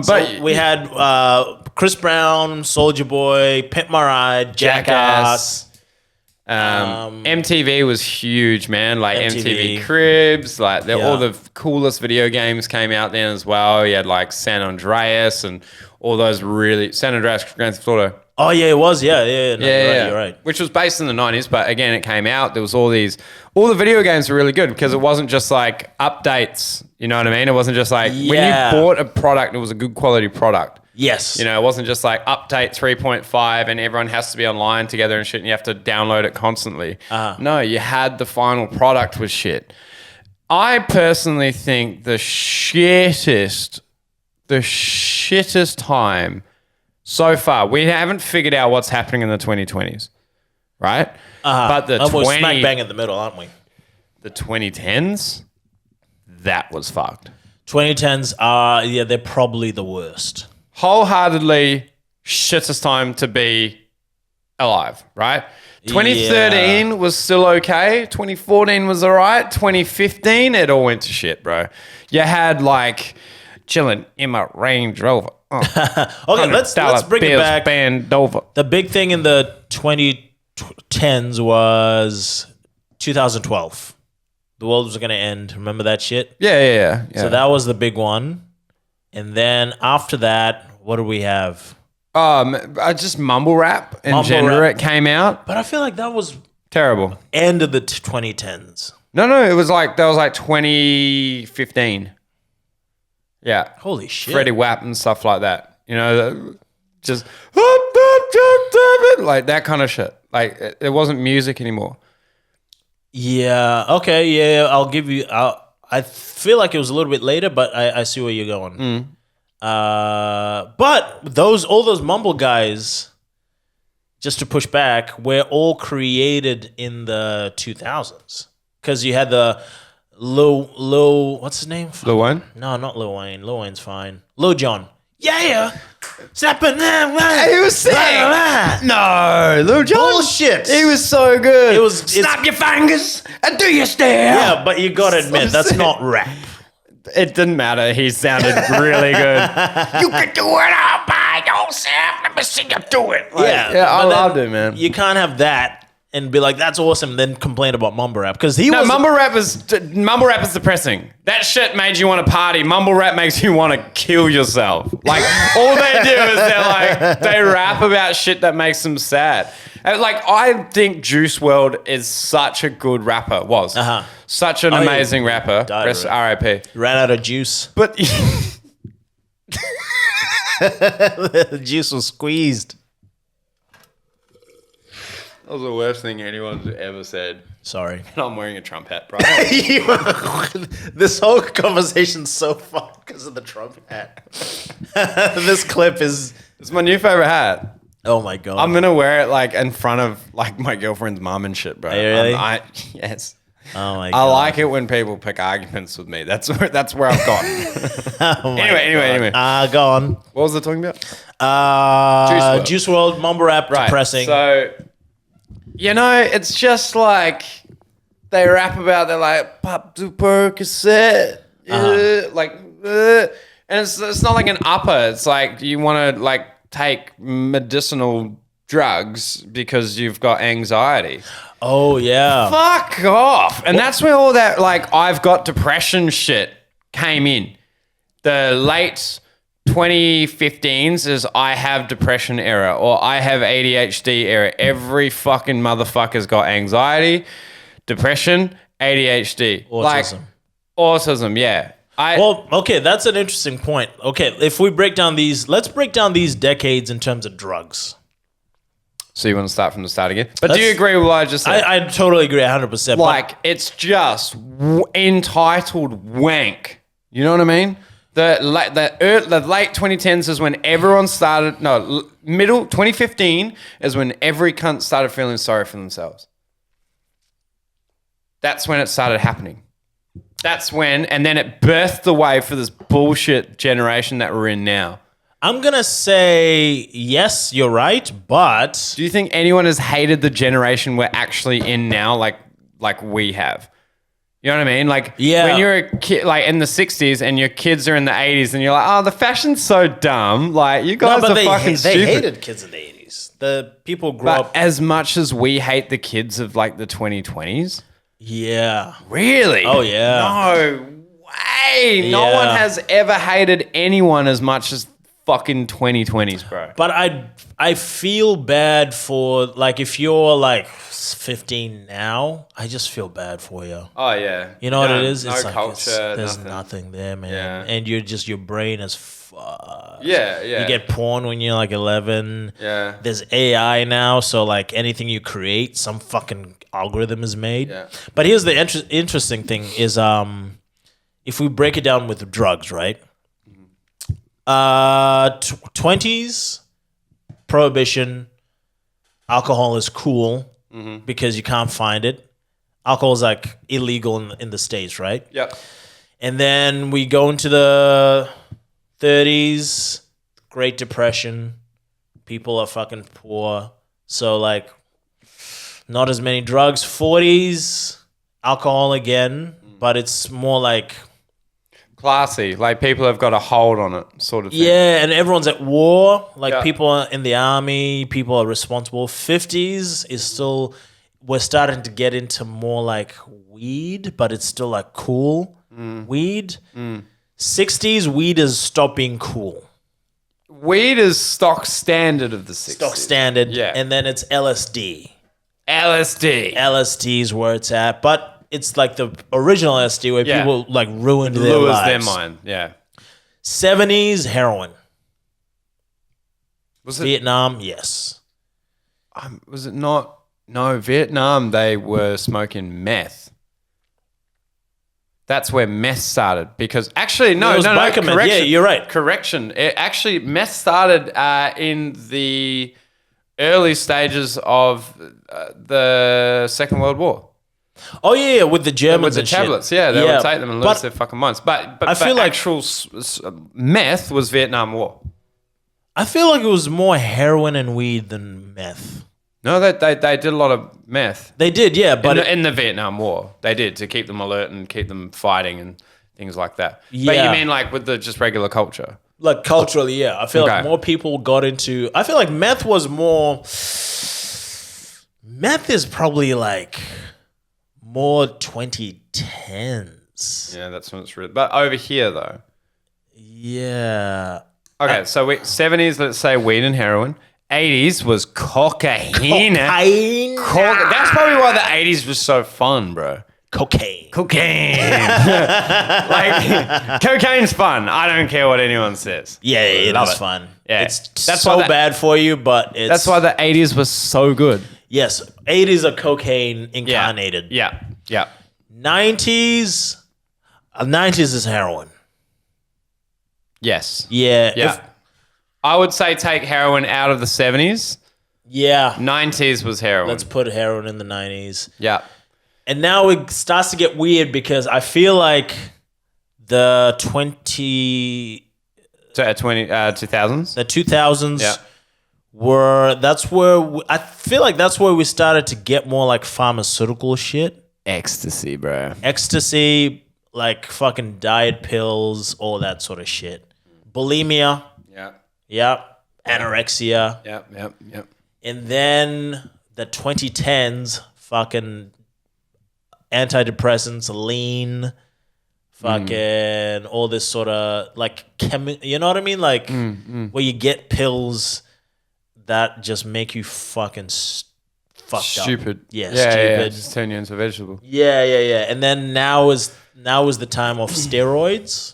But we had Chris Brown, Soulja Boy, Pimp My Ride, Jackass. MTV was huge, man. Like MTV. MTV Cribs, like all the coolest video games came out then as well. You had like San Andreas and all those San Andreas Grand Theft Auto. Oh yeah, it was. Yeah. You're right. Which was based in the 90s, but again, it came out. There was all the video games were really good because it wasn't just like updates. You know what I mean? It wasn't just like when you bought a product, it was a good quality product. Yes. It wasn't just like update 3.5 and everyone has to be online together and shit and you have to download it constantly. No, you had the final product was shit. I personally think the shittest time so far, we haven't figured out what's happening in the 2020s, right? But we're smack bang in the middle, aren't we? The 2010s, that was fucked. 2010s they're probably the worst. Wholeheartedly shittest time to be alive, right? 2013 was still okay. 2014 was all right. 2015, it all went to shit, bro. You had like chilling in my Range Rover. Okay, let's bring it back. Band over. The big thing in the 2010s was 2012. The world was going to end. Remember that shit? Yeah. So that was the big one. And then after that, what do we have? Just mumble rap in general. It came out. But I feel like that was terrible. End of the 2010s. No, it was like 2015. Yeah. Holy shit. Freddie Wap and stuff like that. Just like that kind of shit. Like it wasn't music anymore. Yeah. Okay. Yeah. I'll give you. I feel like it was a little bit later, but I see where you're going. But all those mumble guys, just to push back, were all created in the 2000s because you had the Lil, what's his name? Lil Wayne? No, not Lil Wayne. Lil Wayne's fine. Lil Jon. Yeah. Snapping. He was sick. No, Lil Jon. Bullshit. He was so good. Snap your fingers and do your stare. Yeah, but you got to admit, that's not rap. It didn't matter. He sounded really good. You can do it all by yourself. Let me see you do it. I loved it, man. You can't have that and be like, that's awesome, then complain about mumble rap. Because mumble rap is depressing. That shit made you want to party. Mumble rap makes you want to kill yourself. Like, all they do is they rap about shit that makes them sad. And I think Juice WRLD is such a good rapper. Such an amazing rapper. R.I.P. Ran out of juice. But the juice was squeezed. That was the worst thing anyone's ever said. Sorry. And I'm wearing a Trump hat, bro. This whole conversation's so fun because of the Trump hat. This clip is... It's my new favorite hat. Oh my God. I'm going to wear it in front of my girlfriend's mom and shit, bro. Are you really? Yes. Oh my God. I like it when people pick arguments with me. That's where I've gotten. Anyway. Go on. What was I talking about? Juice WRLD, mumble rap, depressing. So... it's just they rap about, they're like, pop to Percocet, and it's not like an upper. It's like you want to take medicinal drugs because you've got anxiety. Oh, yeah. Fuck off. And that's where all that, I've got depression shit came in. The late 2015s is I have depression era or I have ADHD era. Every fucking motherfucker's got anxiety, depression, ADHD. Autism, yeah. Okay, that's an interesting point. Okay, if we let's break down these decades in terms of drugs. So you want to start from the start again? But do you Let's- agree with what I just said? I totally agree 100%. Like, it's just entitled wank. You know what I mean? The late 2010s is when everyone started. No, middle 2015 is when every cunt started feeling sorry for themselves. That's when it started happening. That's when, and then it birthed the way for this bullshit generation that we're in now. I'm going to say, yes, you're right, but... Do you think anyone has hated the generation we're actually in now, like we have? You know what I mean? Like, Yeah. when you're a kid, like in the 60s, and your kids are in the 80s, and you're like, oh, the fashion's so dumb. Like, you guys are fucking stupid. They hated kids in the 80s. The people grew But up... as much as we hate the kids of like the 2020s, Yeah. really? Oh, yeah. No way. No Yeah. one has ever hated anyone as much as fucking 2020s, bro. But I feel bad for, like, if you're, like, 15 now, I just feel bad for you. Oh, yeah. You know what it is? No It's like culture, there's nothing. nothing there, man. Yeah. And your brain is fucked. Yeah. You get porn when you're like 11. Yeah. There's AI now, so like anything you create, some fucking algorithm is made. Yeah. But here's the interesting thing is if we break it down with drugs, right? 20s, prohibition, alcohol is cool because you can't find it. Alcohol is like illegal in the States, right? Yep. And then we go into the 30s, Great Depression. People are fucking poor. So, like, not as many drugs. 40s, alcohol again, but it's more like... Classy. Like, people have got a hold on it, sort of thing. Yeah, and everyone's at war. Like, Yeah. people are in the army. People are responsible. 50s is still... We're starting to get into more, like, weed, but it's still, like, cool weed. 60s, weed has stopped being cool. Weed is stock standard of the 60s. Stock standard. Yeah. And then it's LSD. LSD. LSD is where it's at. But it's like the original LSD where Yeah. people like ruined their Lures lives. their mind. Yeah. 70s, heroin. Was it? Vietnam, yes. Was it not? No, Vietnam. They were smoking meth. That's where meth started. Because actually, It no. was biker meth. Correction. Yeah, you're right. Correction. Meth started in the early stages of the Second World War. Oh, yeah, with the Germans With the and shit. tablets, yeah, they would take them and lose their fucking minds. But I feel like- actual meth was Vietnam War. I feel like it was more heroin and weed than meth. No, they did a lot of meth. They did, yeah, but in the Vietnam War, they did to keep them alert and keep them fighting and things like that. But Yeah. you mean like with the just regular culture? like culturally, yeah. I feel like Okay. more people got into... I feel like meth was more... Meth is probably like more 2010s. Yeah, that's when it's real. But over here though. Yeah. Okay, so 70s, let's say weed and heroin. 80s was cocaine. Cocaine. That's probably why the 80s was so fun, bro. Cocaine. Cocaine. Like, cocaine's fun. I don't care what anyone says. Yeah, it Love is it. fun. Yeah. It's That's so why bad for you, but it's... That's why the 80s was so good. Yes, 80s are cocaine incarnated. Yeah. 90s... 90s is heroin. Yes. Yeah. Yeah. I would say take heroin out of the 70s. Yeah. 90s was heroin. Let's put heroin in the 90s. Yeah. And now it starts to get weird because I feel like the 2000s? the 2000s Yeah. I feel like that's where we started to get more like pharmaceutical shit. Ecstasy, bro. Ecstasy, like fucking diet pills, all that sort of shit. Bulimia, Yeah. yep. Anorexia. Yep. And then the 2010s, fucking antidepressants, lean, fucking all this sort of like you know what I mean? Like where you get pills that just make you fucking fucked up. Stupid. Yeah, Yeah, stupid. just turn you into a vegetable. Yeah. And then now is the time of steroids.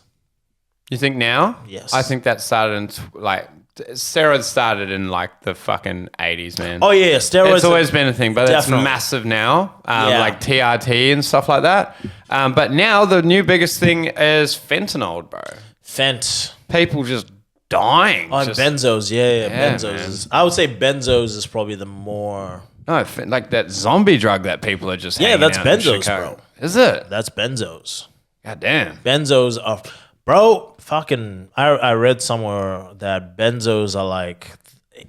You think now? Yes. I think that started in like steroids started in like the fucking 80s, man. Oh yeah, steroids. It's always been a thing, but Definitely. it's massive now, Yeah. like TRT and stuff like that. But now the new biggest thing is fentanyl, bro. Fent. People just dying. On just, benzos, yeah, Yeah, benzos. man. I would say benzos is probably the more. no, like that zombie drug that people are just Yeah, hanging that's out in benzos, Chicago. bro. Is it? That's benzos. God damn. Benzos are, bro. Fucking, I read somewhere that benzos are like,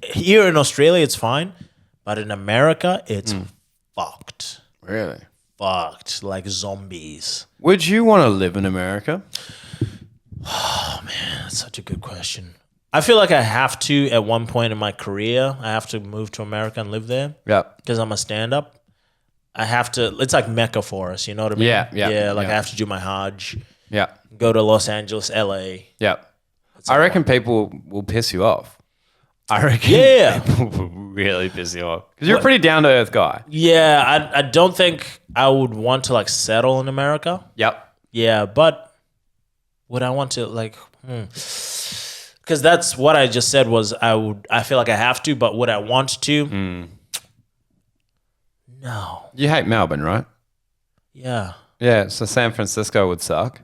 here in Australia it's fine, but in America it's fucked, Really? fucked like zombies. Would you want to live in America? That's such a good question. I feel like I have to at one point in my career. I have to move to America and live there Yeah. because I'm a stand-up. I have to. It's like Mecca for us. You know what I mean? Yeah. Like I have to do my Hajj, Yeah. go to Los Angeles, LA. Yeah. I reckon people will piss you off. I reckon Yeah. people will really piss you off. Because you're a pretty down-to-earth guy. Yeah, I don't think I would want to like settle in America. Yep. Yeah, but would I want to like? Because that's what I just said was I would. I feel like I have to, but would I want to? No. You hate Melbourne, right? Yeah. Yeah, so San Francisco would suck.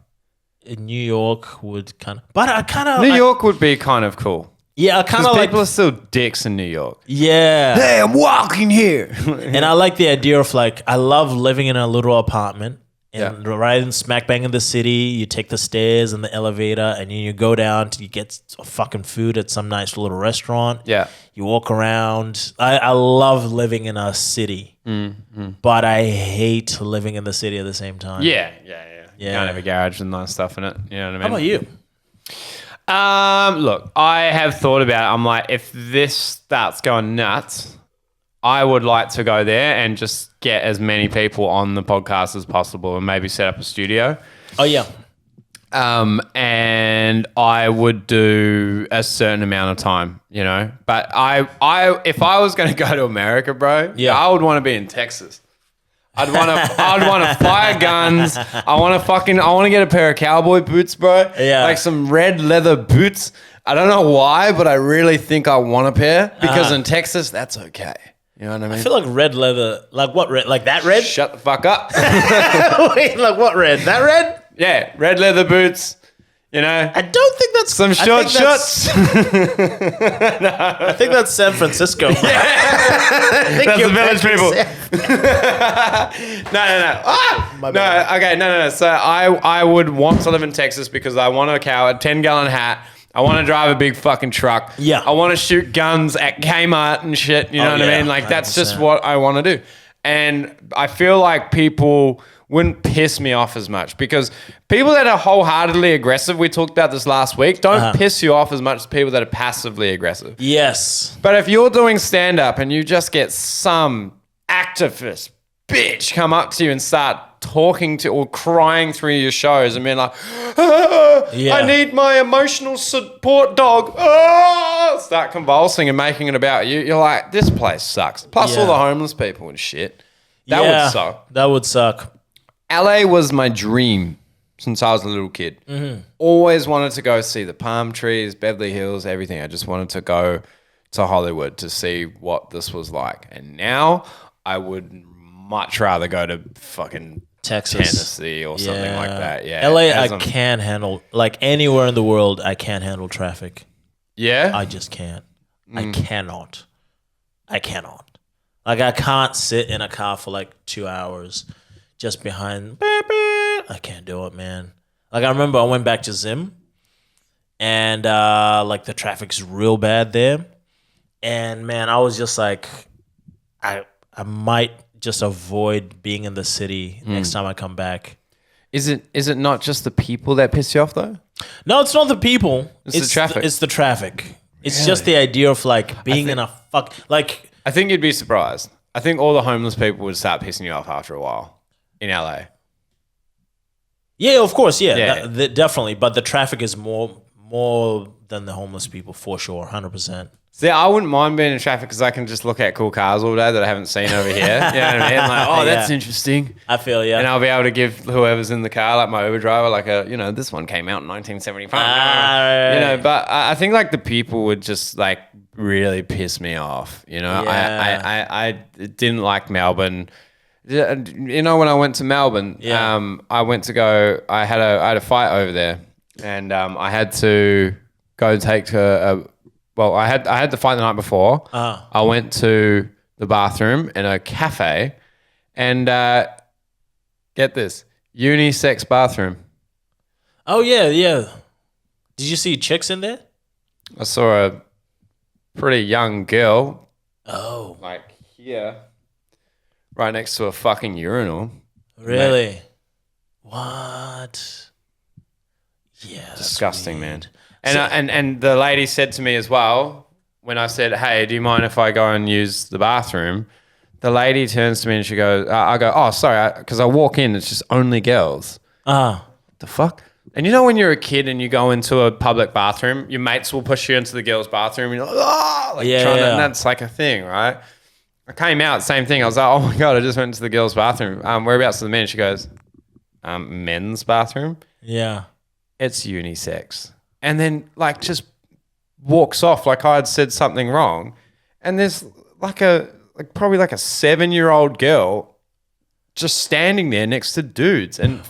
In New York would kind of, but I kind of New York would be kind of cool. Yeah, I kind Because of like. people are still dicks in New York. Yeah, Hey, I'm walking here. and I like the idea of like I love living in a little apartment. And right in smack bang in the city, you take the stairs and the elevator, and you go down to you get fucking food at some nice little restaurant. Yeah. You walk around. I love living in a city, but I hate living in the city at the same time. Yeah. You Yeah. can't have a garage and nice stuff in it. You know what I mean? How about you? Look, I have thought about it. I'm like, if this starts going nuts, I would like to go there and just get as many people on the podcast as possible and maybe set up a studio. Oh yeah, And I would do a certain amount of time, you know. But if I was going to go to America, bro, Yeah. I would want to be in Texas. I'd want to fire guns. I want to get a pair of cowboy boots, bro. Yeah. Like some red leather boots. I don't know why, but I really think I want a pair because in Texas, that's okay. You know what I mean? I feel like red leather. Like what red? Like that red? Shut the fuck up. Wait, like what red? That red? Yeah, red leather boots. You know, I don't think that's some short shorts. I think that's San Francisco. That's the village people. No. My No, bad. okay, no. So I would want to live in Texas because I want a 10-gallon hat. I want to drive a big fucking truck. Yeah. I want to shoot guns at Kmart and shit. You know what I yeah, mean? Like, that's just 100%. what I want to do. And I feel like people wouldn't piss me off as much because people that are wholeheartedly aggressive, we talked about this last week, don't piss you off as much as people that are passively aggressive. Yes. But if you're doing stand-up and you just get some activist bitch come up to you and start talking to or crying through your shows and being like, Yeah. I need my emotional support dog. Ah! Start convulsing and making it about you. You're like, this place sucks. Plus all Yeah. the homeless people and shit. That would suck. That would suck. LA was my dream since I was a little kid. Always wanted to go see the palm trees, Beverly Hills, everything. I just wanted to go to Hollywood to see what this was like. And now I would much rather go to fucking Texas. Tennessee or something like that. Yeah. LA, As I I'm- can't handle, like anywhere in the world, I can't handle traffic. Yeah? I just can't. I cannot. I cannot. Like, I can't sit in a car for like 2 hours just behind. I can't do it, man. Like, I remember I went back to Zim and like the traffic's real bad there. And man, I was just like, I might just avoid being in the city next time I come back. Is it not just the people that piss you off though? No, it's not the people. It's the traffic. It's the traffic. It's just the idea of like being in a like. I think you'd be surprised. I think all the homeless people would start pissing you off after a while in LA. Yeah, of course, yeah, Yeah. definitely. But the traffic is more than the homeless people for sure, 100%. See, I wouldn't mind being in traffic because I can just look at cool cars all day that I haven't seen over here. You know what I mean? Like, oh, that's interesting. I feel, yeah. And I'll be able to give whoever's in the car, like my Uber driver, like this one came out in 1975. But I think like the people would just like really piss me off. Yeah. I didn't like Melbourne. When I went to Melbourne, I went to go. I had a fight over there, and I had to go take I had the fight the night before. I went to the bathroom in a cafe, and get this, unisex bathroom. Oh yeah. Did you see chicks in there? I saw a pretty young girl. Oh, Like here, right next to a fucking urinal. really? Mate. What? Yeah, that's Disgusting, weird. man. And the lady said to me as well, when I said, "Hey, do you mind if I go and use the bathroom?" The lady turns to me and she goes, I go, "Oh, sorry," because I walk in, it's just only girls. What the fuck? And when you're a kid and you go into a public bathroom, your mates will push you into the girls' bathroom. And you're like, and that's like a thing, right? I came out, same thing. I was like, "Oh my God, I just went into the girls' bathroom. Whereabouts are the men?" She goes, "Men's bathroom." Yeah. It's unisex. And then like just walks off like I had said something wrong. And there's probably like a 7-year-old girl just standing there next to dudes. And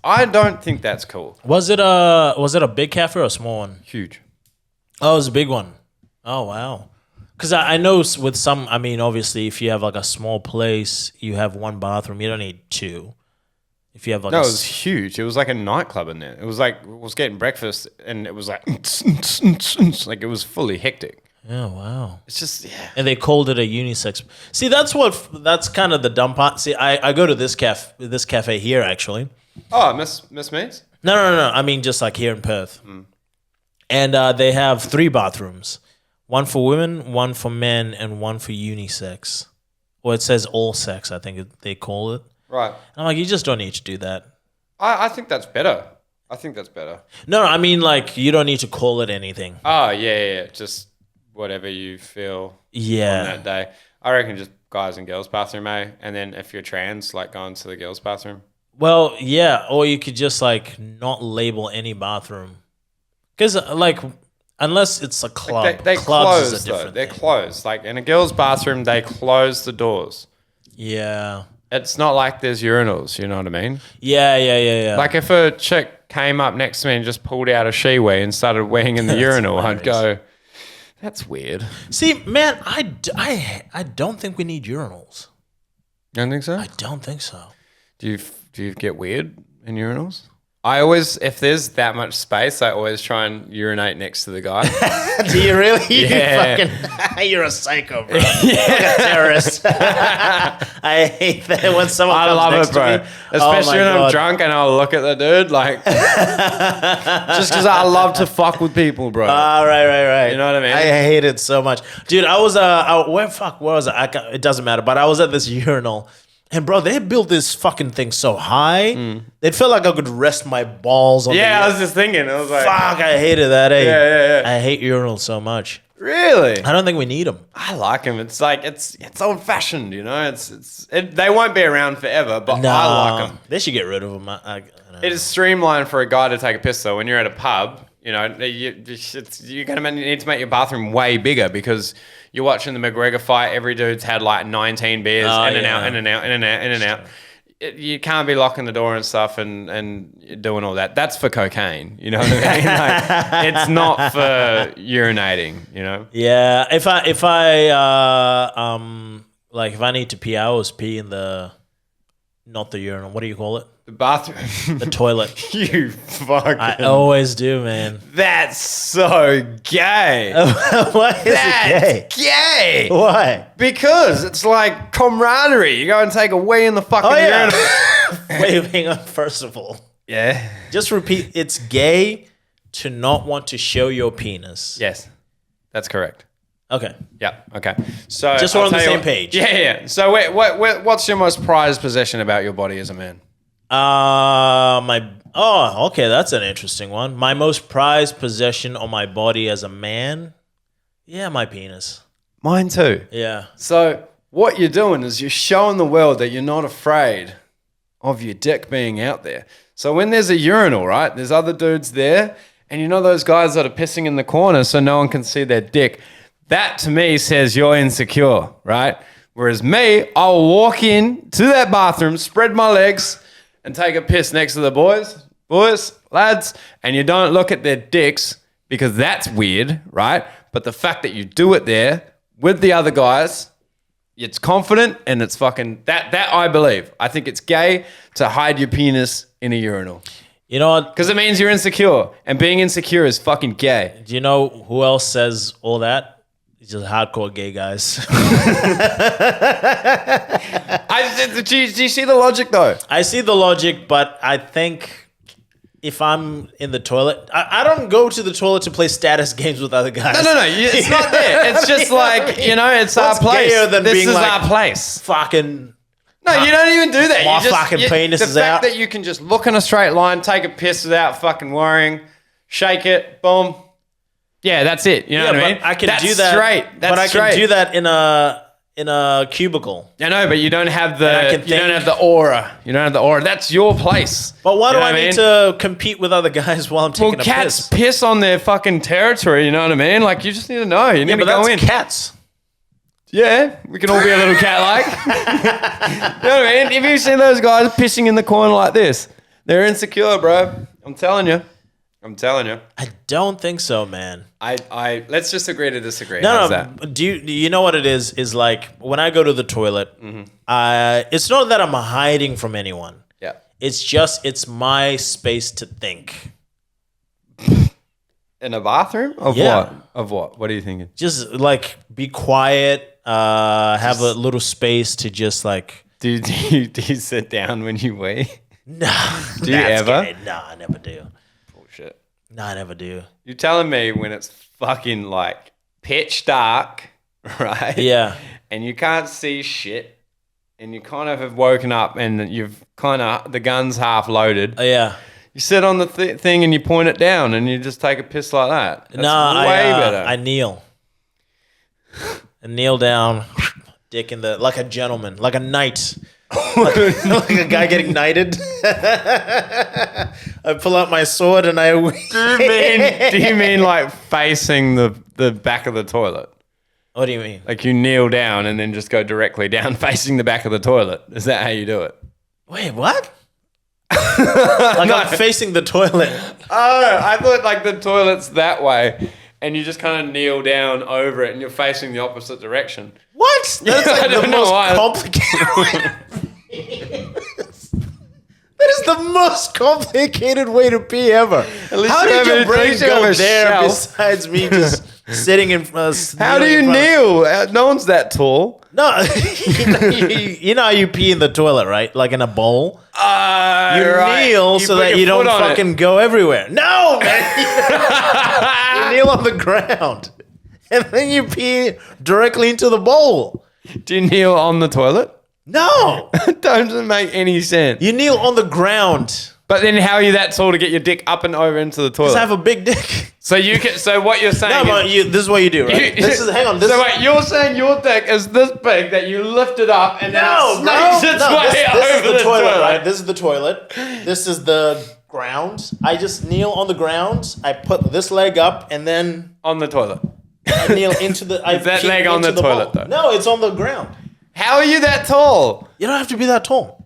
I don't think that's cool. Was it a big cafe or a small one? Huge. Oh, it was a big one. Oh, wow. Because I know with some, I mean, obviously, if you have like a small place, you have one bathroom. You don't need two. If you have like it was huge. It was like a nightclub in there. It was like, I was getting breakfast and it was like, like it was fully hectic. Oh, wow. It's just, yeah. And they called it a unisex. See, that's kind of the dumb part. See, I go to this cafe here, actually. Oh, Miss Means? No. I mean, just like here in Perth. And they have 3 bathrooms. One for women, one for men, and one for unisex. Or it says all sex, I think they call it. Right. And I'm like, you just don't need to do that. I think that's better. No, I mean, like, you don't need to call it anything. Oh, yeah. Just whatever you feel on that day. I reckon just guys and girls bathroom, and then if you're trans, like going to the girls bathroom. Well, yeah, or you could just like not label any bathroom. Because like, unless it's a club, Like they clubs close, is a different They're thing. closed. Like in a girls bathroom, they close the doors. Yeah. It's not like there's urinals, you know what I mean? Yeah. Like if a chick came up next to me and just pulled out a she-wee and started weeing in the urinal, I'd go, that's weird. See, man, I don't think we need urinals. You don't think so? I don't think so. Do you get weird in urinals? I always, if there's that much space, I always try and urinate next to the guy. Do you really? Yeah. You're a psycho, bro. Like a terrorist. I hate that when someone comes love next it, bro. to me. Especially when I'm God. drunk and I'll look at the dude, like, just because I love to fuck with people, bro. Right. You know what I mean? I hate it so much. Dude, I was, where was I? It doesn't matter, but I was at this urinal. And bro, they built this fucking thing so high. It felt like I could rest my balls on Yeah, the I was just thinking. I was like, fuck, I hated that. Eh? Yeah. I hate urinals so much. Really? I don't think we need them. I like them. It's like it's old fashioned, you know. They won't be around forever, but I like them. They should get rid of them. I don't know. It is streamlined for a guy to take a piss though. When you're at a pub, you're gonna need to make your bathroom way bigger because you're watching the McGregor fight. Every dude's had like 19 beers in and out. You can't be locking the door and stuff and doing all that. That's for cocaine. You know what I mean? Like, it's not for urinating. You know? Yeah. If I if I need to pee, I always pee in not the urinal. What do you call it? The bathroom. The toilet. You fucking. I always do, man. That's so gay. Why is it That's gay. Why? Because it's like camaraderie. You go and take a wee in the fucking urinal. Wait, hang on. First of all, Yeah. just repeat. It's gay to not want to show your penis. Yes, that's correct. Okay. Yeah. Okay. So Just so we're I'll on the tell you same what- page. Yeah. So what's your most prized possession about your body as a man? Okay, that's an interesting one. My most prized possession on my body as a man Yeah, my penis. Mine too. Yeah. So what you're doing is you're showing the world that you're not afraid of your dick being out there. So when there's a urinal, right, there's other dudes there, and you know those guys that are pissing in the corner so no one can see their dick. That to me says you're insecure, right? Whereas me, I'll walk in to that bathroom, spread my legs, and take a piss next to the boys, lads, and you don't look at their dicks because that's weird, right? But the fact that you do it there with the other guys, it's confident and it's fucking that I believe. I think it's gay to hide your penis in a urinal. You know what? Because it means you're insecure, and being insecure is fucking gay. Do you know who else says all that? It's just hardcore gay guys. Do you see the logic though? I see the logic, but I think if I'm in the toilet, I don't go to the toilet to play status games with other guys. No. It's not there. It's just like, you know, it's What's our place. gayer than This being is like, our place. Fucking. No, you don't even do that. My You just, fucking penis the is fact out. that you can just look in a straight line, take a piss without fucking worrying, shake it, boom. Yeah, that's it. You know what I mean? I can that's do that. Straight. That's but I straight. can do that in a cubicle. I know, but you don't have the I can you don't think- have the aura. You don't have the aura. That's your place. But why You do know I what need mean? to compete with other guys while I'm taking Well, a cats piss? piss on their fucking territory. You know what I mean? Like you just need to know. You need Yeah, to but go that's in. cats. Yeah, we can all be a little cat-like. You know what I mean? If you see those guys pissing in the corner like this, they're insecure, bro. I'm telling you. I don't think so, man. I let's just agree to disagree. No, How's no. that? Do you know what it is? Is like when I go to the toilet, it's not that I'm hiding from anyone. Yeah. It's my space to think. In a bathroom? Of Yeah. what? Of what? What are you thinking? Just like be quiet, have a little space to just like. Do you sit down when you wee? Nah. Do you ever? Gay. Nah, I never do. Bullshit. Nah, I never do. You're telling me when it's fucking like pitch dark, right? Yeah. And you can't see shit, and you kind of have woken up and you've kind of, the gun's half loaded. Yeah. You sit on the thing and you point it down and you just take a piss like that. That's way better. I kneel. I kneel down, dick in the, like a gentleman, like a knight. like a guy getting knighted. I pull out my sword and I. Do you mean like facing the back of the toilet? What do you mean? Like you kneel down and then just go directly down facing the back of the toilet? Is that how you do it? Wait, what? Like I'm facing the toilet. Oh, I thought like the toilet's that way and you just kind of kneel down over it and you're facing the opposite direction. What? That's I like don't the know most why. complicated. That is the most complicated way to pee ever. least How you did have your at brain least you have go a there shelf. besides me just sitting in front? How do you kneel? No one's that tall. No, you know how you pee in the toilet, right? Like in a bowl. You Right. kneel so put that your you don't foot on it. fucking go everywhere. No, man. You kneel on the ground. And then you pee directly into the bowl. Do you kneel on the toilet? No. It doesn't make any sense. You kneel on the ground. But then how are you that tall to get your dick up and over into the toilet? Because I have a big dick. So you can. So what you're saying? No, is, but this is what you do, right? Hang on. This so wait, you're saying your dick is this big that you lift it up and then no, it no, snakes its no. way This over is the toilet, toilet. right? This is the toilet. This is the ground. I just kneel on the ground. I put this leg up and then On the toilet. I kneel into the. I Is that pee leg on into the toilet, bowl. though? No, it's on the ground. How are you that tall? You don't have to be that tall.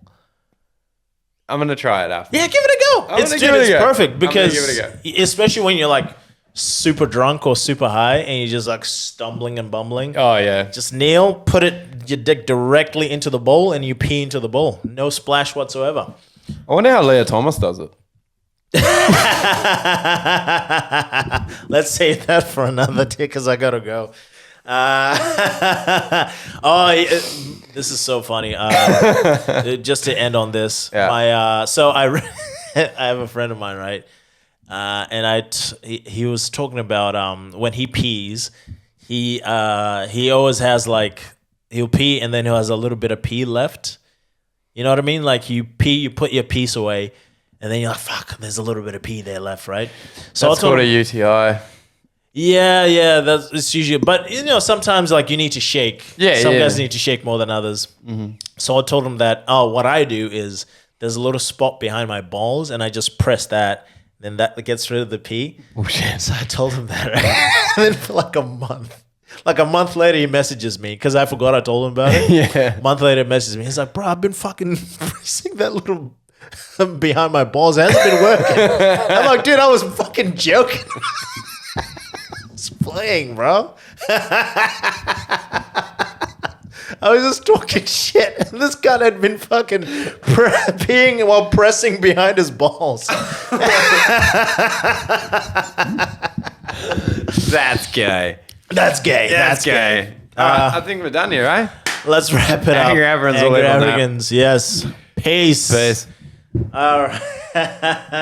I'm gonna try it after. Yeah, give it a go. I'm gonna give it a It's go. perfect I'm gonna because give it especially when you're like super drunk or super high and you're just like stumbling and bumbling. Oh yeah. Just kneel, put your dick directly into the bowl, and you pee into the bowl. No splash whatsoever. I wonder how Leah Thomas does it. Let's save that for another day because I gotta go. This is so funny. Just to end on this, Yeah. I have a friend of mine, right? And he was talking about when he pees, he always has like he'll pee and then he has a little bit of pee left. You know what I mean? Like you pee, you put your piece away, and then you're like, "Fuck, there's a little bit of pee there left," right? So That's called a UTI. Yeah, it's usually. But sometimes like you need to shake. Yeah, Some yeah. guys need to shake more than others. So I told him that. Oh, what I do is there's a little spot behind my balls, and I just press that. Then that gets rid of the pee. Oh shit. So I told him that. Right? And then for like a month later, he messages me because I forgot I told him about it. Yeah. A month later, he messages me. He's like, "Bro, I've been fucking pressing that little behind my balls. It hasn't been working." I'm like, "Dude, I was fucking joking." Playing, bro. I was just talking shit, and this guy had been fucking peeing while pressing behind his balls. That's gay. That's gay. That's gay. All right, I think we're done here, right? Let's wrap it up. Angry Africans will Angry live on that. Africans, yes. Peace. Peace. All right.